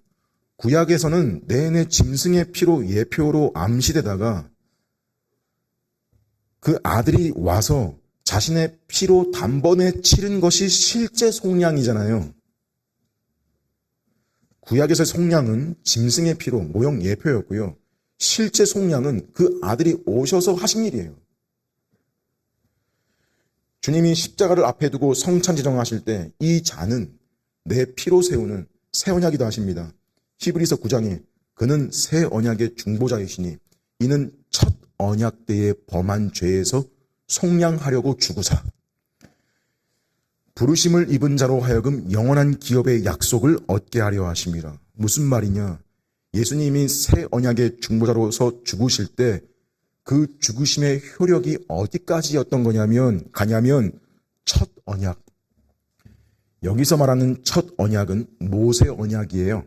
구약에서는 내내 짐승의 피로 예표로 암시되다가 그 아들이 와서 자신의 피로 단번에 치른 것이 실제 속량이잖아요. 구약에서의 속량은 짐승의 피로 모형 예표였고요. 실제 속량은 그 아들이 오셔서 하신 일이에요. 주님이 십자가를 앞에 두고 성찬지정하실 때 이 잔은 내 피로 세우는 새 언약이다 하십니다. 히브리서 9장에 그는 새 언약의 중보자이시니 이는 첫 언약 때에 범한 죄에서 속량하려고 주구사 부르심을 입은 자로 하여금 영원한 기업의 약속을 얻게 하려 하심이라. 무슨 말이냐? 예수님이 새 언약의 중보자로서 죽으실 때 그 죽으심의 효력이 어디까지였던 가냐면 첫 언약. 여기서 말하는 첫 언약은 모세 언약이에요.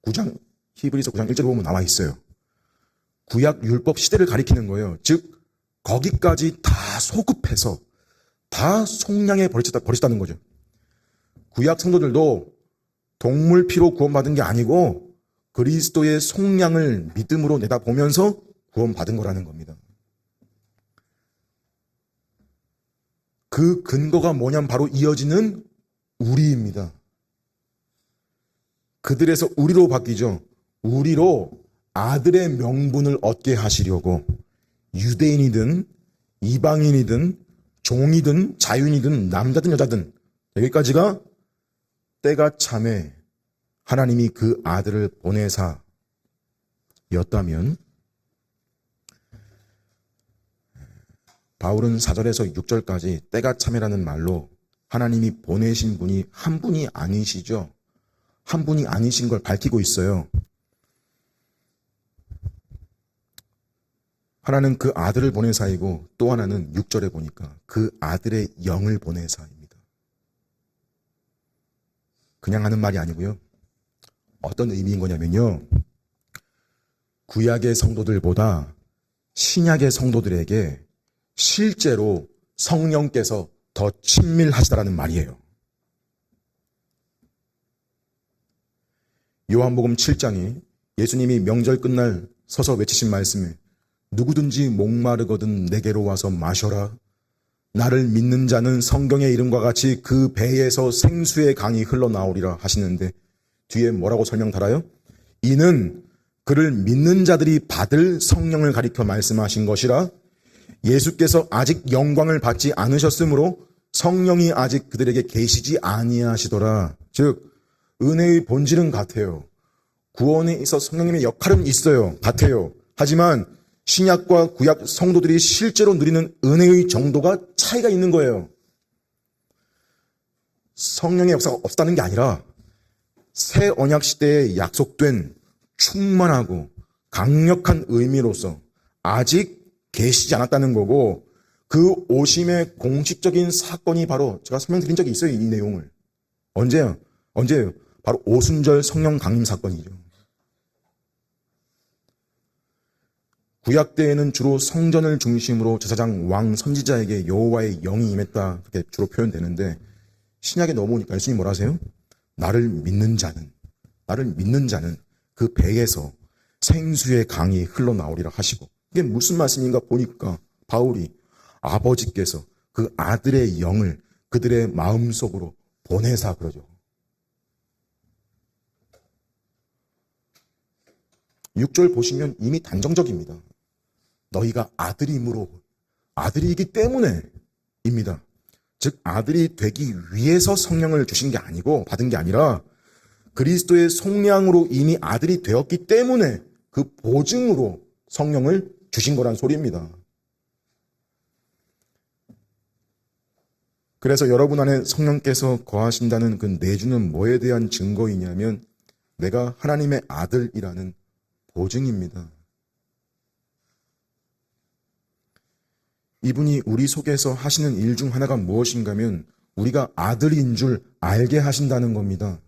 9장, 히브리서 9장 1절에 보면 나와 있어요. 구약 율법 시대를 가리키는 거예요. 즉 거기까지 다 소급해서 다 속량해 버리셨다는 거죠. 구약 성도들도 동물 피로 구원받은 게 아니고 그리스도의 속량을 믿음으로 내다보면서 구원받은 거라는 겁니다. 그 근거가 뭐냐면 바로 이어지는 우리입니다. 그들에서 우리로 바뀌죠. 우리로 아들의 명분을 얻게 하시려고 유대인이든 이방인이든 종이든 자유인이든 남자든 여자든 여기까지가 때가 참에 하나님이 그 아들을 보내사였다면 바울은 4절에서 6절까지 때가 참에라는 말로 하나님이 보내신 분이 한 분이 아니시죠. 한 분이 아니신 걸 밝히고 있어요. 하나는 그 아들을 보내사이고 또 하나는 6절에 보니까 그 아들의 영을 보내사입니다. 그냥 하는 말이 아니고요. 어떤 의미인 거냐면요. 구약의 성도들보다 신약의 성도들에게 실제로 성령께서 더 친밀하시다라는 말이에요. 요한복음 7장에 예수님이 명절 끝날 서서 외치신 말씀에 누구든지 목마르거든 내게로 와서 마셔라. 나를 믿는 자는 성경의 이름과 같이 그 배에서 생수의 강이 흘러나오리라 하시는데 뒤에 뭐라고 설명 달아요? 이는 그를 믿는 자들이 받을 성령을 가리켜 말씀하신 것이라. 예수께서 아직 영광을 받지 않으셨으므로 성령이 아직 그들에게 계시지 아니하시더라. 즉 은혜의 본질은 같아요. 구원에 있어 성령님의 역할은 있어요. 같아요. 하지만 신약과 구약 성도들이 실제로 누리는 은혜의 정도가 차이가 있는 거예요. 성령의 역사가 없다는 게 아니라 새 언약 시대에 약속된 충만하고 강력한 의미로서 아직 계시지 않았다는 거고, 그 오심의 공식적인 사건이 바로 제가 설명드린 적이 있어요. 이 내용을. 언제요? 바로 오순절 성령 강림 사건이죠. 구약 때에는 주로 성전을 중심으로 제사장, 왕, 선지자에게 여호와의 영이 임했다, 그렇게 주로 표현되는데, 신약에 넘어오니까 예수님이 뭐라 하세요? 나를 믿는 자는 그 배에서 생수의 강이 흘러나오리라 하시고, 이게 무슨 말씀인가 보니까 바울이 아버지께서 그 아들의 영을 그들의 마음속으로 보내사 그러죠. 6절 보시면 이미 단정적입니다. 너희가 아들이기 때문에입니다. 즉 아들이 되기 위해서 성령을 주신 게 아니고, 받은 게 아니라 그리스도의 속량으로 이미 아들이 되었기 때문에 그 보증으로 성령을 주신 거란 소리입니다. 그래서 여러분 안에 성령께서 거하신다는 그 내주는 뭐에 대한 증거이냐면, 내가 하나님의 아들이라는 보증입니다. 이분이 우리 속에서 하시는 일 중 하나가 무엇인가 하면, 우리가 아들인 줄 알게 하신다는 겁니다.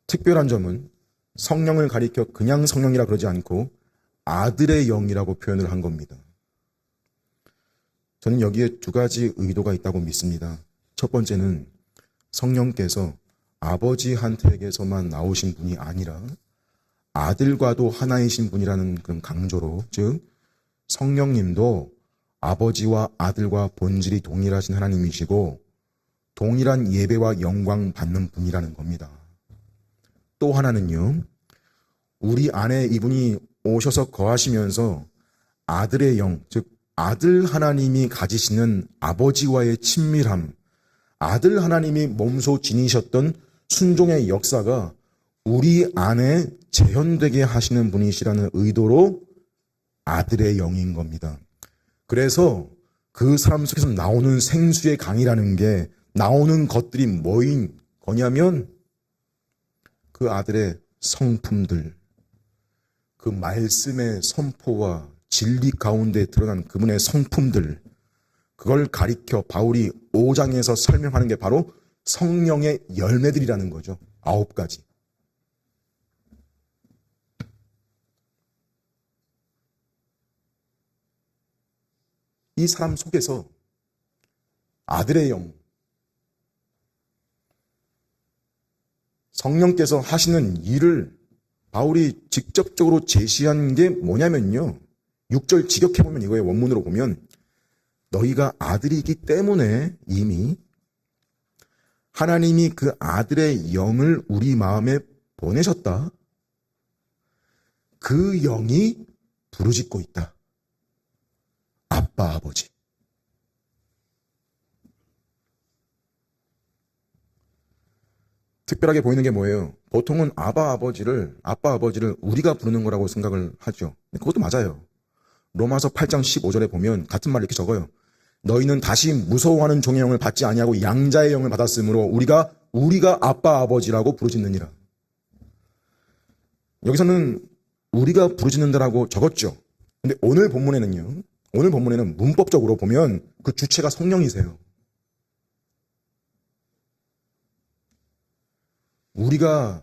특별한 점은 성령을 가리켜 그냥 성령이라 그러지 않고 아들의 영이라고 표현을 한 겁니다. 저는 여기에 두 가지 의도가 있다고 믿습니다. 첫 번째는 성령께서 아버지한테게서만 나오신 분이 아니라 아들과도 하나이신 분이라는 그런 강조로, 즉 성령님도 아버지와 아들과 본질이 동일하신 하나님이시고 동일한 예배와 영광 받는 분이라는 겁니다. 또 하나는요, 우리 안에 이분이 오셔서 거하시면서 아들의 영, 즉 아들 하나님이 가지시는 아버지와의 친밀함, 아들 하나님이 몸소 지니셨던 순종의 역사가 우리 안에 재현되게 하시는 분이시라는 의도로 아들의 영인 겁니다. 그래서 그 사람 속에서 나오는 생수의 강이라는 게, 나오는 것들이 뭐인 거냐면 그 아들의 성품들, 그 말씀의 선포와 진리 가운데 드러난 그분의 성품들, 그걸 가리켜 바울이 5장에서 설명하는 게 바로 성령의 열매들이라는 거죠. 9가지. 이 사람 속에서 아들의 영, 성령께서 하시는 일을 바울이 직접적으로 제시한 게 뭐냐면요, 6절 직역해보면 이거의 원문으로 보면, 너희가 아들이기 때문에 이미 하나님이 그 아들의 영을 우리 마음에 보내셨다. 그 영이 부르짖고 있다. 아빠, 아버지. 특별하게 보이는 게 뭐예요? 보통은 아빠, 아버지를 우리가 부르는 거라고 생각을 하죠. 그것도 맞아요. 로마서 8장 15절에 보면 같은 말을 이렇게 적어요. 너희는 다시 무서워하는 종의 영을 받지 아니하고 양자의 영을 받았으므로 우리가 아빠, 아버지라고 부르짖느니라. 여기서는 우리가 부르짖는다라고 적었죠. 근데 오늘 본문에는 문법적으로 보면 그 주체가 성령이세요. 우리가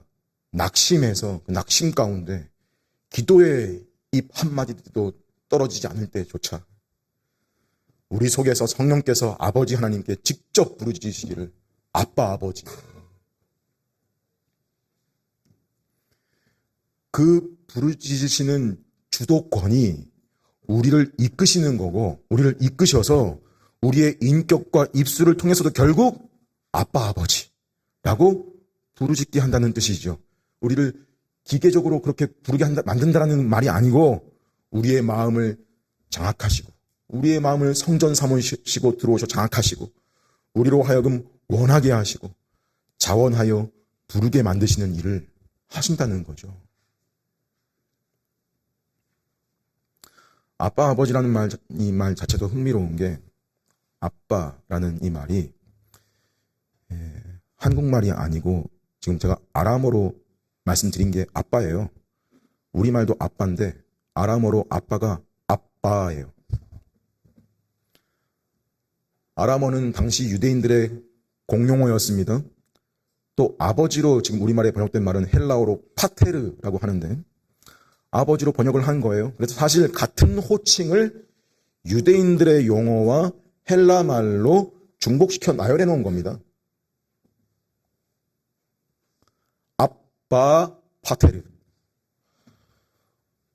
낙심해서 그 낙심 가운데 기도의 입 한마디도 떨어지지 않을 때조차 우리 속에서 성령께서 아버지 하나님께 직접 부르짖으시기를 아빠, 아버지. 그 부르짖으시는 주도권이 우리를 이끄시는 거고, 우리를 이끄셔서 우리의 인격과 입술을 통해서도 결국 아빠, 아버지라고 부르짖게 한다는 뜻이죠. 우리를 기계적으로 그렇게 부르게 만든다는 말이 아니고, 우리의 마음을 장악하시고, 우리의 마음을 성전 삼으시고 들어오셔 장악하시고, 우리로 하여금 원하게 하시고 자원하여 부르게 만드시는 일을 하신다는 거죠. 아빠, 아버지라는 이 말 자체도 흥미로운 게, 아빠라는 이 말이 한국말이 아니고 지금 제가 아람어로 말씀드린 게 아빠예요. 우리말도 아빠인데 아람어로 아빠가 아빠예요. 아람어는 당시 유대인들의 공용어였습니다. 또 아버지로 지금 우리말에 번역된 말은 헬라어로 파테르라고 하는데, 아버지로 번역을 한 거예요. 그래서 사실 같은 호칭을 유대인들의 용어와 헬라 말로 중복시켜 나열해 놓은 겁니다. 아빠 파테르.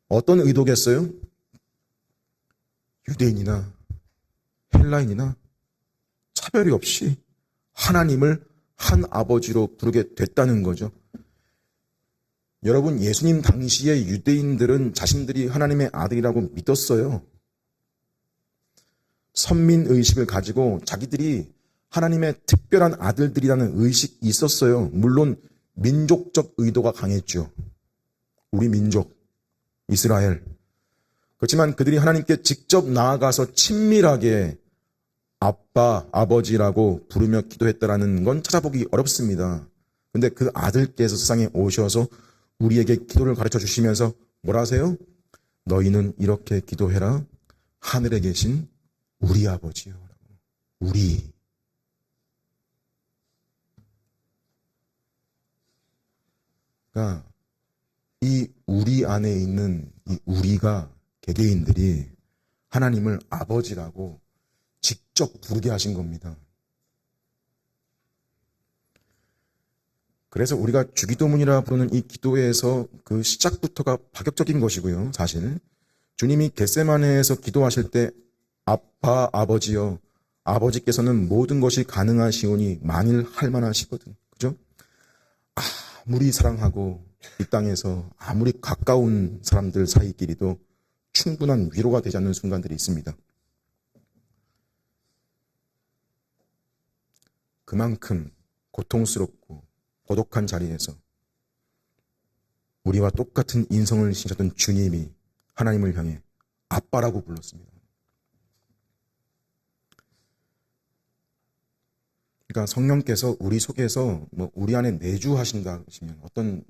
어떤 의도겠어요? 유대인이나 헬라인이나 차별이 없이 하나님을 한 아버지로 부르게 됐다는 거죠. 여러분, 예수님 당시에 유대인들은 자신들이 하나님의 아들이라고 믿었어요. 선민의식을 가지고 자기들이 하나님의 특별한 아들들이라는 의식이 있었어요. 물론 민족적 의도가 강했죠. 우리 민족, 이스라엘. 그렇지만 그들이 하나님께 직접 나아가서 친밀하게 아빠, 아버지라고 부르며 기도했다라는 건 찾아보기 어렵습니다. 근데 그 아들께서 세상에 오셔서 우리에게 기도를 가르쳐 주시면서 뭐라 하세요? 너희는 이렇게 기도해라. 하늘에 계신 우리 아버지요. 우리. 그러니까 이 우리 안에 있는 이 우리가 개개인들이 하나님을 아버지라고 직접 부르게 하신 겁니다. 그래서 우리가 주기도문이라 부르는 이 기도에서 그 시작부터가 파격적인 것이고요. 사실 주님이 겟세마네에서 기도하실 때 아빠 아버지여, 아버지께서는 모든 것이 가능하시오니 만일 할 만하시거든. 그죠? 아무리 사랑하고 이 땅에서 아무리 가까운 사람들 사이끼리도 충분한 위로가 되지 않는 순간들이 있습니다. 그만큼 고통스럽고 고독한 자리에서 우리와 똑같은 인성을 지니셨던 주님이 하나님을 향해 아빠라고 불렀습니다. 그러니까 성령께서 우리 속에서 우리 안에 내주하신다 하시면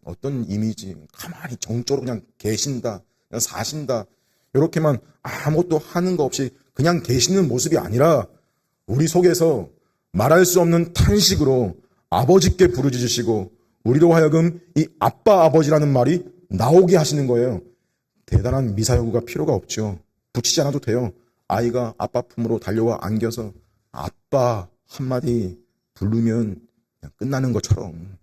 어떤 이미지, 가만히 정적으로 그냥 계신다, 그냥 사신다, 이렇게만 아무것도 하는 거 없이 그냥 계시는 모습이 아니라 우리 속에서 말할 수 없는 탄식으로 아버지께 부르짖으시고 우리로 하여금 이 아빠 아버지라는 말이 나오게 하시는 거예요. 대단한 미사여구가 필요가 없죠. 붙이지 않아도 돼요. 아이가 아빠 품으로 달려와 안겨서 아빠 한마디 부르면 그냥 끝나는 것처럼.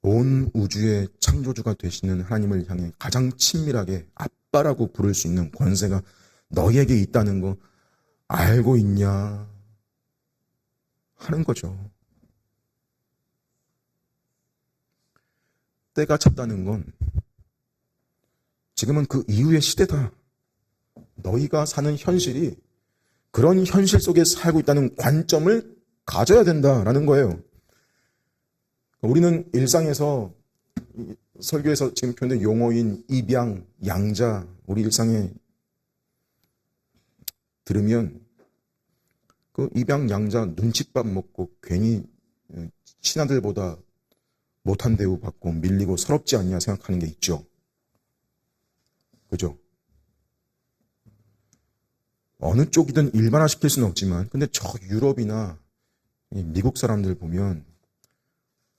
온 우주의 창조주가 되시는 하나님을 향해 가장 친밀하게 아빠라고 부를 수 있는 권세가 너희에게 있다는 거 알고 있냐 하는 거죠. 때가 찼다는 건 지금은 그 이후의 시대다. 너희가 사는 현실이 그런 현실 속에 살고 있다는 관점을 가져야 된다라는 거예요. 우리는 일상에서 설교에서 지금 표현된 용어인 입양, 양자, 우리 일상에 들으면 그 입양, 양자 눈칫밥 먹고 괜히 친아들보다 못한 대우 받고 밀리고 서럽지 않냐 생각하는 게 있죠. 그죠? 어느 쪽이든 일반화시킬 수는 없지만 근데 저 유럽이나 미국 사람들 보면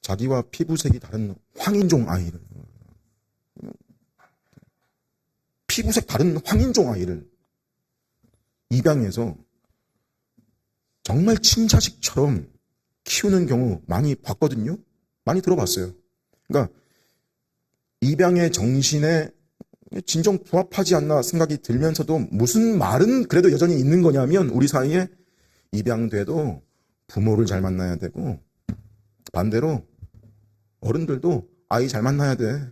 자기와 피부색이 다른 황인종 아이를, 피부색 다른 황인종 아이를 입양해서 정말 친자식처럼 키우는 경우 많이 봤거든요. 많이 들어봤어요. 그러니까 입양의 정신에 진정 부합하지 않나 생각이 들면서도 무슨 말은 그래도 여전히 있는 거냐면 우리 사이에 입양돼도 부모를 잘 만나야 되고 반대로 어른들도 아이 잘 만나야 돼.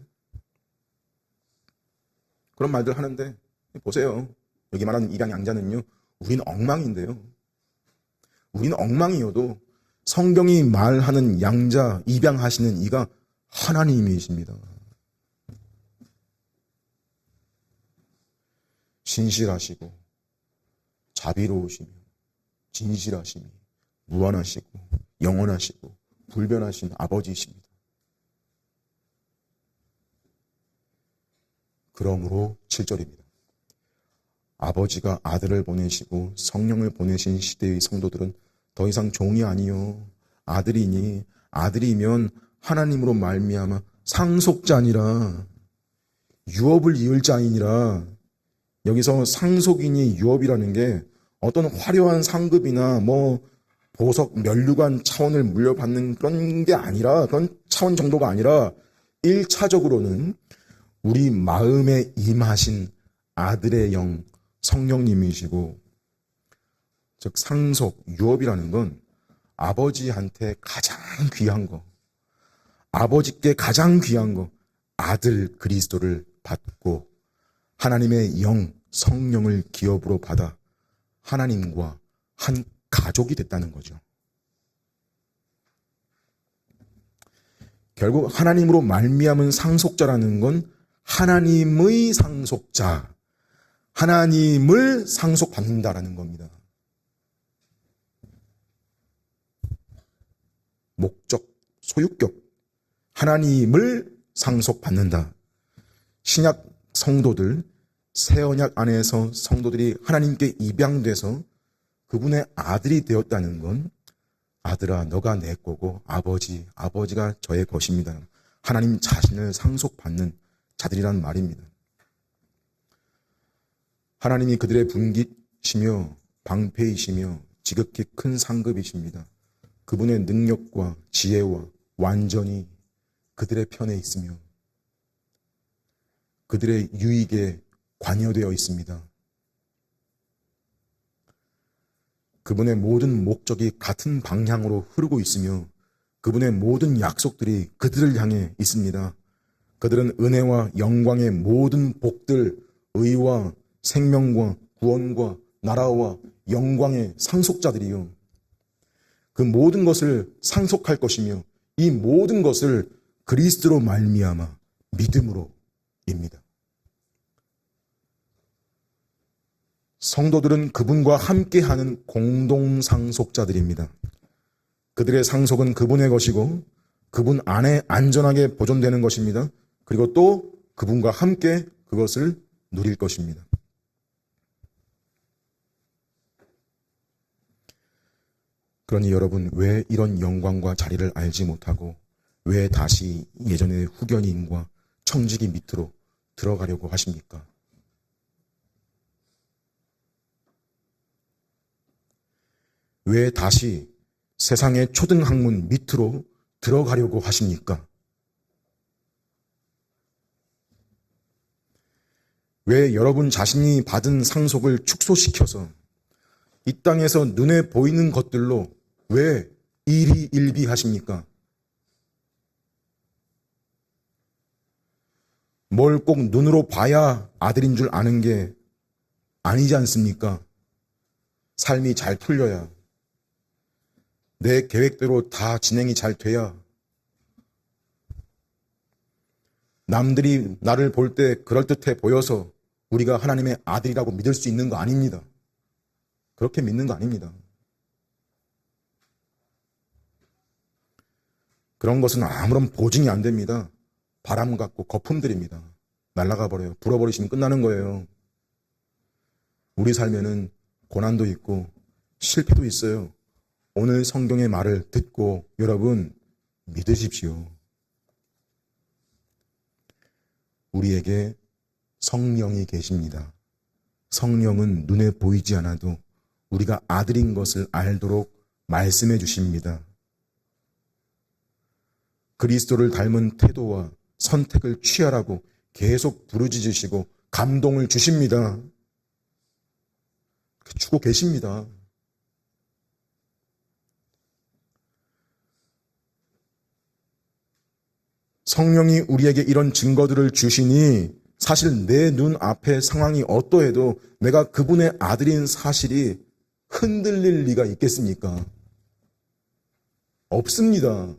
그런 말들 하는데 보세요. 여기 말하는 입양 양자는요. 우리는 엉망인데요. 우리는 엉망이어도 성경이 말하는 양자, 입양하시는 이가 하나님이십니다. 신실하시고 자비로우시며 진실하시며 무한하시고 영원하시고 불변하신 아버지이십니다. 그러므로 7절입니다. 아버지가 아들을 보내시고 성령을 보내신 시대의 성도들은 더 이상 종이 아니요 아들이니 아들이면 하나님으로 말미암아 상속자 아니라 유업을 이을 자이니라. 여기서 상속인이 유업이라는 게 어떤 화려한 상급이나 보석, 면류관 차원을 물려받는 그런 게 아니라, 그런 차원 정도가 아니라 1차적으로는 우리 마음에 임하신 아들의 영 성령님이시고, 즉 상속, 유업이라는 건 아버지한테 가장 귀한 거, 아버지께 가장 귀한 거, 아들 그리스도를 받고 하나님의 영 성령을 기업으로 받아 하나님과 한 가족이 됐다는 거죠. 결국 하나님으로 말미암은 상속자라는 건 하나님의 상속자, 하나님을 상속받는다라는 겁니다. 목적, 소유격, 하나님을 상속받는다. 신약 성도들, 새 언약 안에서 성도들이 하나님께 입양돼서 그분의 아들이 되었다는 건 아들아 너가 내 거고 아버지가 저의 것입니다. 하나님 자신을 상속받는 자들이란 말입니다. 하나님이 그들의 분기시며 방패이시며 지극히 큰 상급이십니다. 그분의 능력과 지혜와 완전히 그들의 편에 있으며 그들의 유익에 관여되어 있습니다. 그분의 모든 목적이 같은 방향으로 흐르고 있으며 그분의 모든 약속들이 그들을 향해 있습니다. 그들은 은혜와 영광의 모든 복들, 의와 생명과 구원과 나라와 영광의 상속자들이요. 그 모든 것을 상속할 것이며 이 모든 것을 그리스도로 말미암아 믿음으로입니다. 성도들은 그분과 함께하는 공동상속자들입니다. 그들의 상속은 그분의 것이고 그분 안에 안전하게 보존되는 것입니다. 그리고 또 그분과 함께 그것을 누릴 것입니다. 그러니 여러분, 왜 이런 영광과 자리를 알지 못하고 왜 다시 예전의 후견인과 청지기 밑으로 들어가려고 하십니까? 왜 다시 세상의 초등학문 밑으로 들어가려고 하십니까? 왜 여러분 자신이 받은 상속을 축소시켜서 이 땅에서 눈에 보이는 것들로 왜 일희일비하십니까? 뭘 꼭 눈으로 봐야 아들인 줄 아는 게 아니지 않습니까? 삶이 잘 풀려야, 내 계획대로 다 진행이 잘 돼야, 남들이 나를 볼 때 그럴듯해 보여서 우리가 하나님의 아들이라고 믿을 수 있는 거 아닙니다. 그렇게 믿는 거 아닙니다. 그런 것은 아무런 보증이 안 됩니다. 바람 같고 거품들입니다. 날아가 버려요. 불어버리시면 끝나는 거예요. 우리 삶에는 고난도 있고 실패도 있어요. 오늘 성경의 말을 듣고 여러분 믿으십시오. 우리에게 성령이 계십니다. 성령은 눈에 보이지 않아도 우리가 아들인 것을 알도록 말씀해 주십니다. 그리스도를 닮은 태도와 선택을 취하라고 계속 부르짖으시고 감동을 주십니다. 주고 계십니다. 성령이 우리에게 이런 증거들을 주시니 사실 내 눈앞에 상황이 어떠해도 내가 그분의 아들인 사실이 흔들릴 리가 있겠습니까? 없습니다.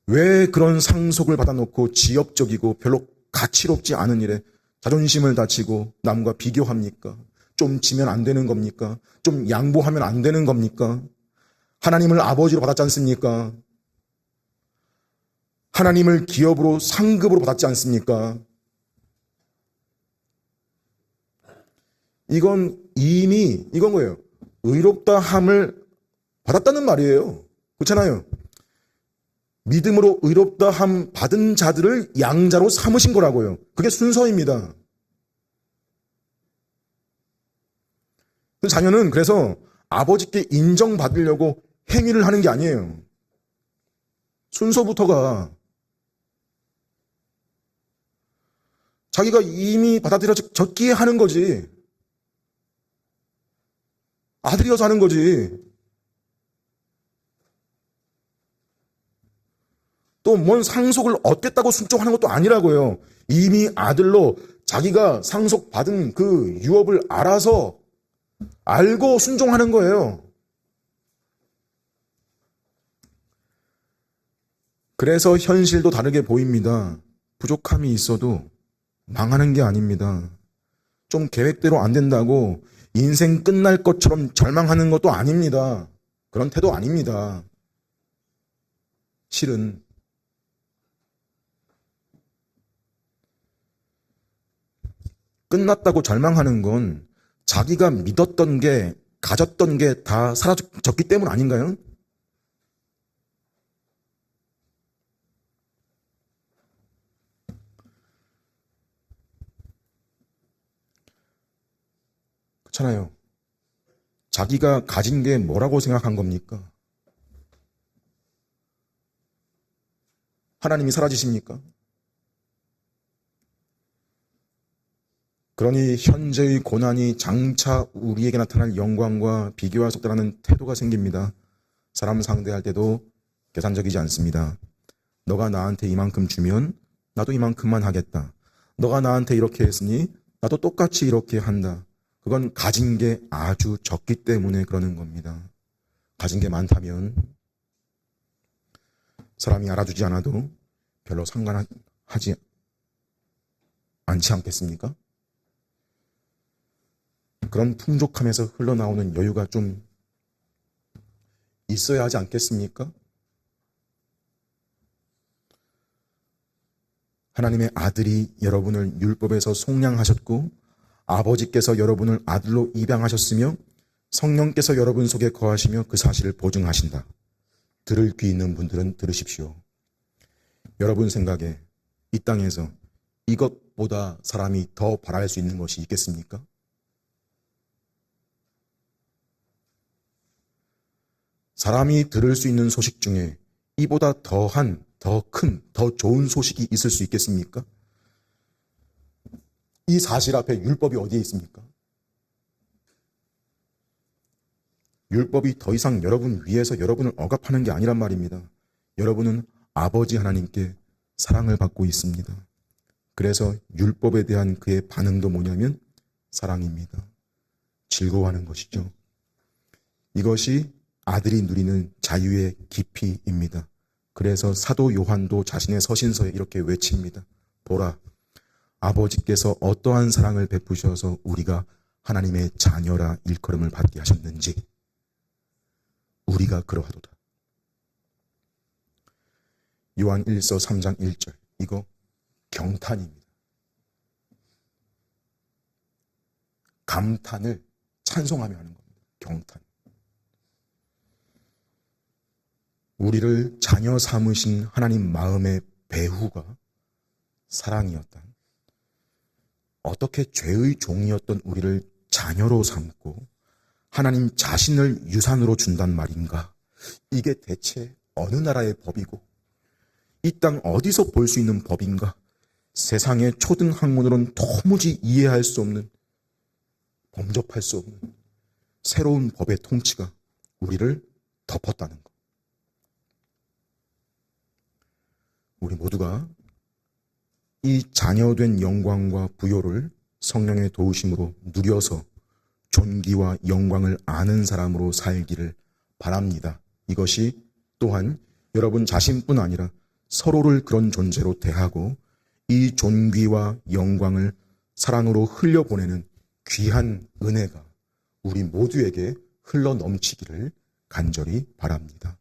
왜 그런 상속을 받아놓고 지엽적이고 별로 가치롭지 않은 일에 자존심을 다치고 남과 비교합니까? 좀 지면 안 되는 겁니까? 좀 양보하면 안 되는 겁니까? 하나님을 아버지로 받았지 않습니까? 하나님을 기업으로 상급으로 받았지 않습니까? 이건 이미 이건 거예요. 의롭다 함을 받았다는 말이에요. 그렇잖아요. 믿음으로 의롭다 함 받은 자들을 양자로 삼으신 거라고요. 그게 순서입니다. 자녀는 그래서 아버지께 인정받으려고 행위를 하는 게 아니에요. 순서부터가 자기가 이미 받아들여졌기에 하는 거지. 아들이어서 하는 거지. 또 뭔 상속을 얻겠다고 순종하는 것도 아니라고요. 이미 아들로 자기가 상속받은 그 유업을 알고 순종하는 거예요. 그래서 현실도 다르게 보입니다. 부족함이 있어도 망하는 게 아닙니다. 좀 계획대로 안 된다고 인생 끝날 것처럼 절망하는 것도 아닙니다. 그런 태도 아닙니다. 실은 끝났다고 절망하는 건 자기가 믿었던 게, 가졌던 게 다 사라졌기 때문 아닌가요? 그렇잖아요. 자기가 가진 게 뭐라고 생각한 겁니까? 하나님이 사라지십니까? 그러니 현재의 고난이 장차 우리에게 나타날 영광과 비교할 수 없다는 태도가 생깁니다. 사람 상대할 때도 계산적이지 않습니다. 너가 나한테 이만큼 주면 나도 이만큼만 하겠다. 너가 나한테 이렇게 했으니 나도 똑같이 이렇게 한다. 그건 가진 게 아주 적기 때문에 그러는 겁니다. 가진 게 많다면 사람이 알아주지 않아도 별로 상관하지 않지 않겠습니까? 그런 풍족함에서 흘러나오는 여유가 좀 있어야 하지 않겠습니까? 하나님의 아들이 여러분을 율법에서 속량하셨고 아버지께서 여러분을 아들로 입양하셨으며 성령께서 여러분 속에 거하시며 그 사실을 보증하신다. 들을 귀 있는 분들은 들으십시오. 여러분 생각에 이 땅에서 이것보다 사람이 더 바랄 수 있는 것이 있겠습니까? 사람이 들을 수 있는 소식 중에 이보다 더한, 더 큰, 더 좋은 소식이 있을 수 있겠습니까? 이 사실 앞에 율법이 어디에 있습니까? 율법이 더 이상 여러분 위에서 여러분을 억압하는 게 아니란 말입니다. 여러분은 아버지 하나님께 사랑을 받고 있습니다. 그래서 율법에 대한 그의 반응도 뭐냐면 사랑입니다. 즐거워하는 것이죠. 이것이 아들이 누리는 자유의 깊이입니다. 그래서 사도 요한도 자신의 서신서에 이렇게 외칩니다. 보라, 아버지께서 어떠한 사랑을 베푸셔서 우리가 하나님의 자녀라 일컬음을 받게 하셨는지 우리가 그러하도다. 요한 1서 3장 1절 이거 경탄입니다. 감탄을 찬송하며 하는 겁니다. 경탄. 우리를 자녀 삼으신 하나님 마음의 배후가 사랑이었다. 어떻게 죄의 종이었던 우리를 자녀로 삼고 하나님 자신을 유산으로 준단 말인가? 이게 대체 어느 나라의 법이고 이 땅 어디서 볼 수 있는 법인가? 세상의 초등학문으로는 도무지 이해할 수 없는, 범접할 수 없는 새로운 법의 통치가 우리를 덮었다는 것. 우리 모두가 이 자녀된 영광과 부요를 성령의 도우심으로 누려서 존귀와 영광을 아는 사람으로 살기를 바랍니다. 이것이 또한 여러분 자신뿐 아니라 서로를 그런 존재로 대하고 이 존귀와 영광을 사랑으로 흘려보내는 귀한 은혜가 우리 모두에게 흘러 넘치기를 간절히 바랍니다.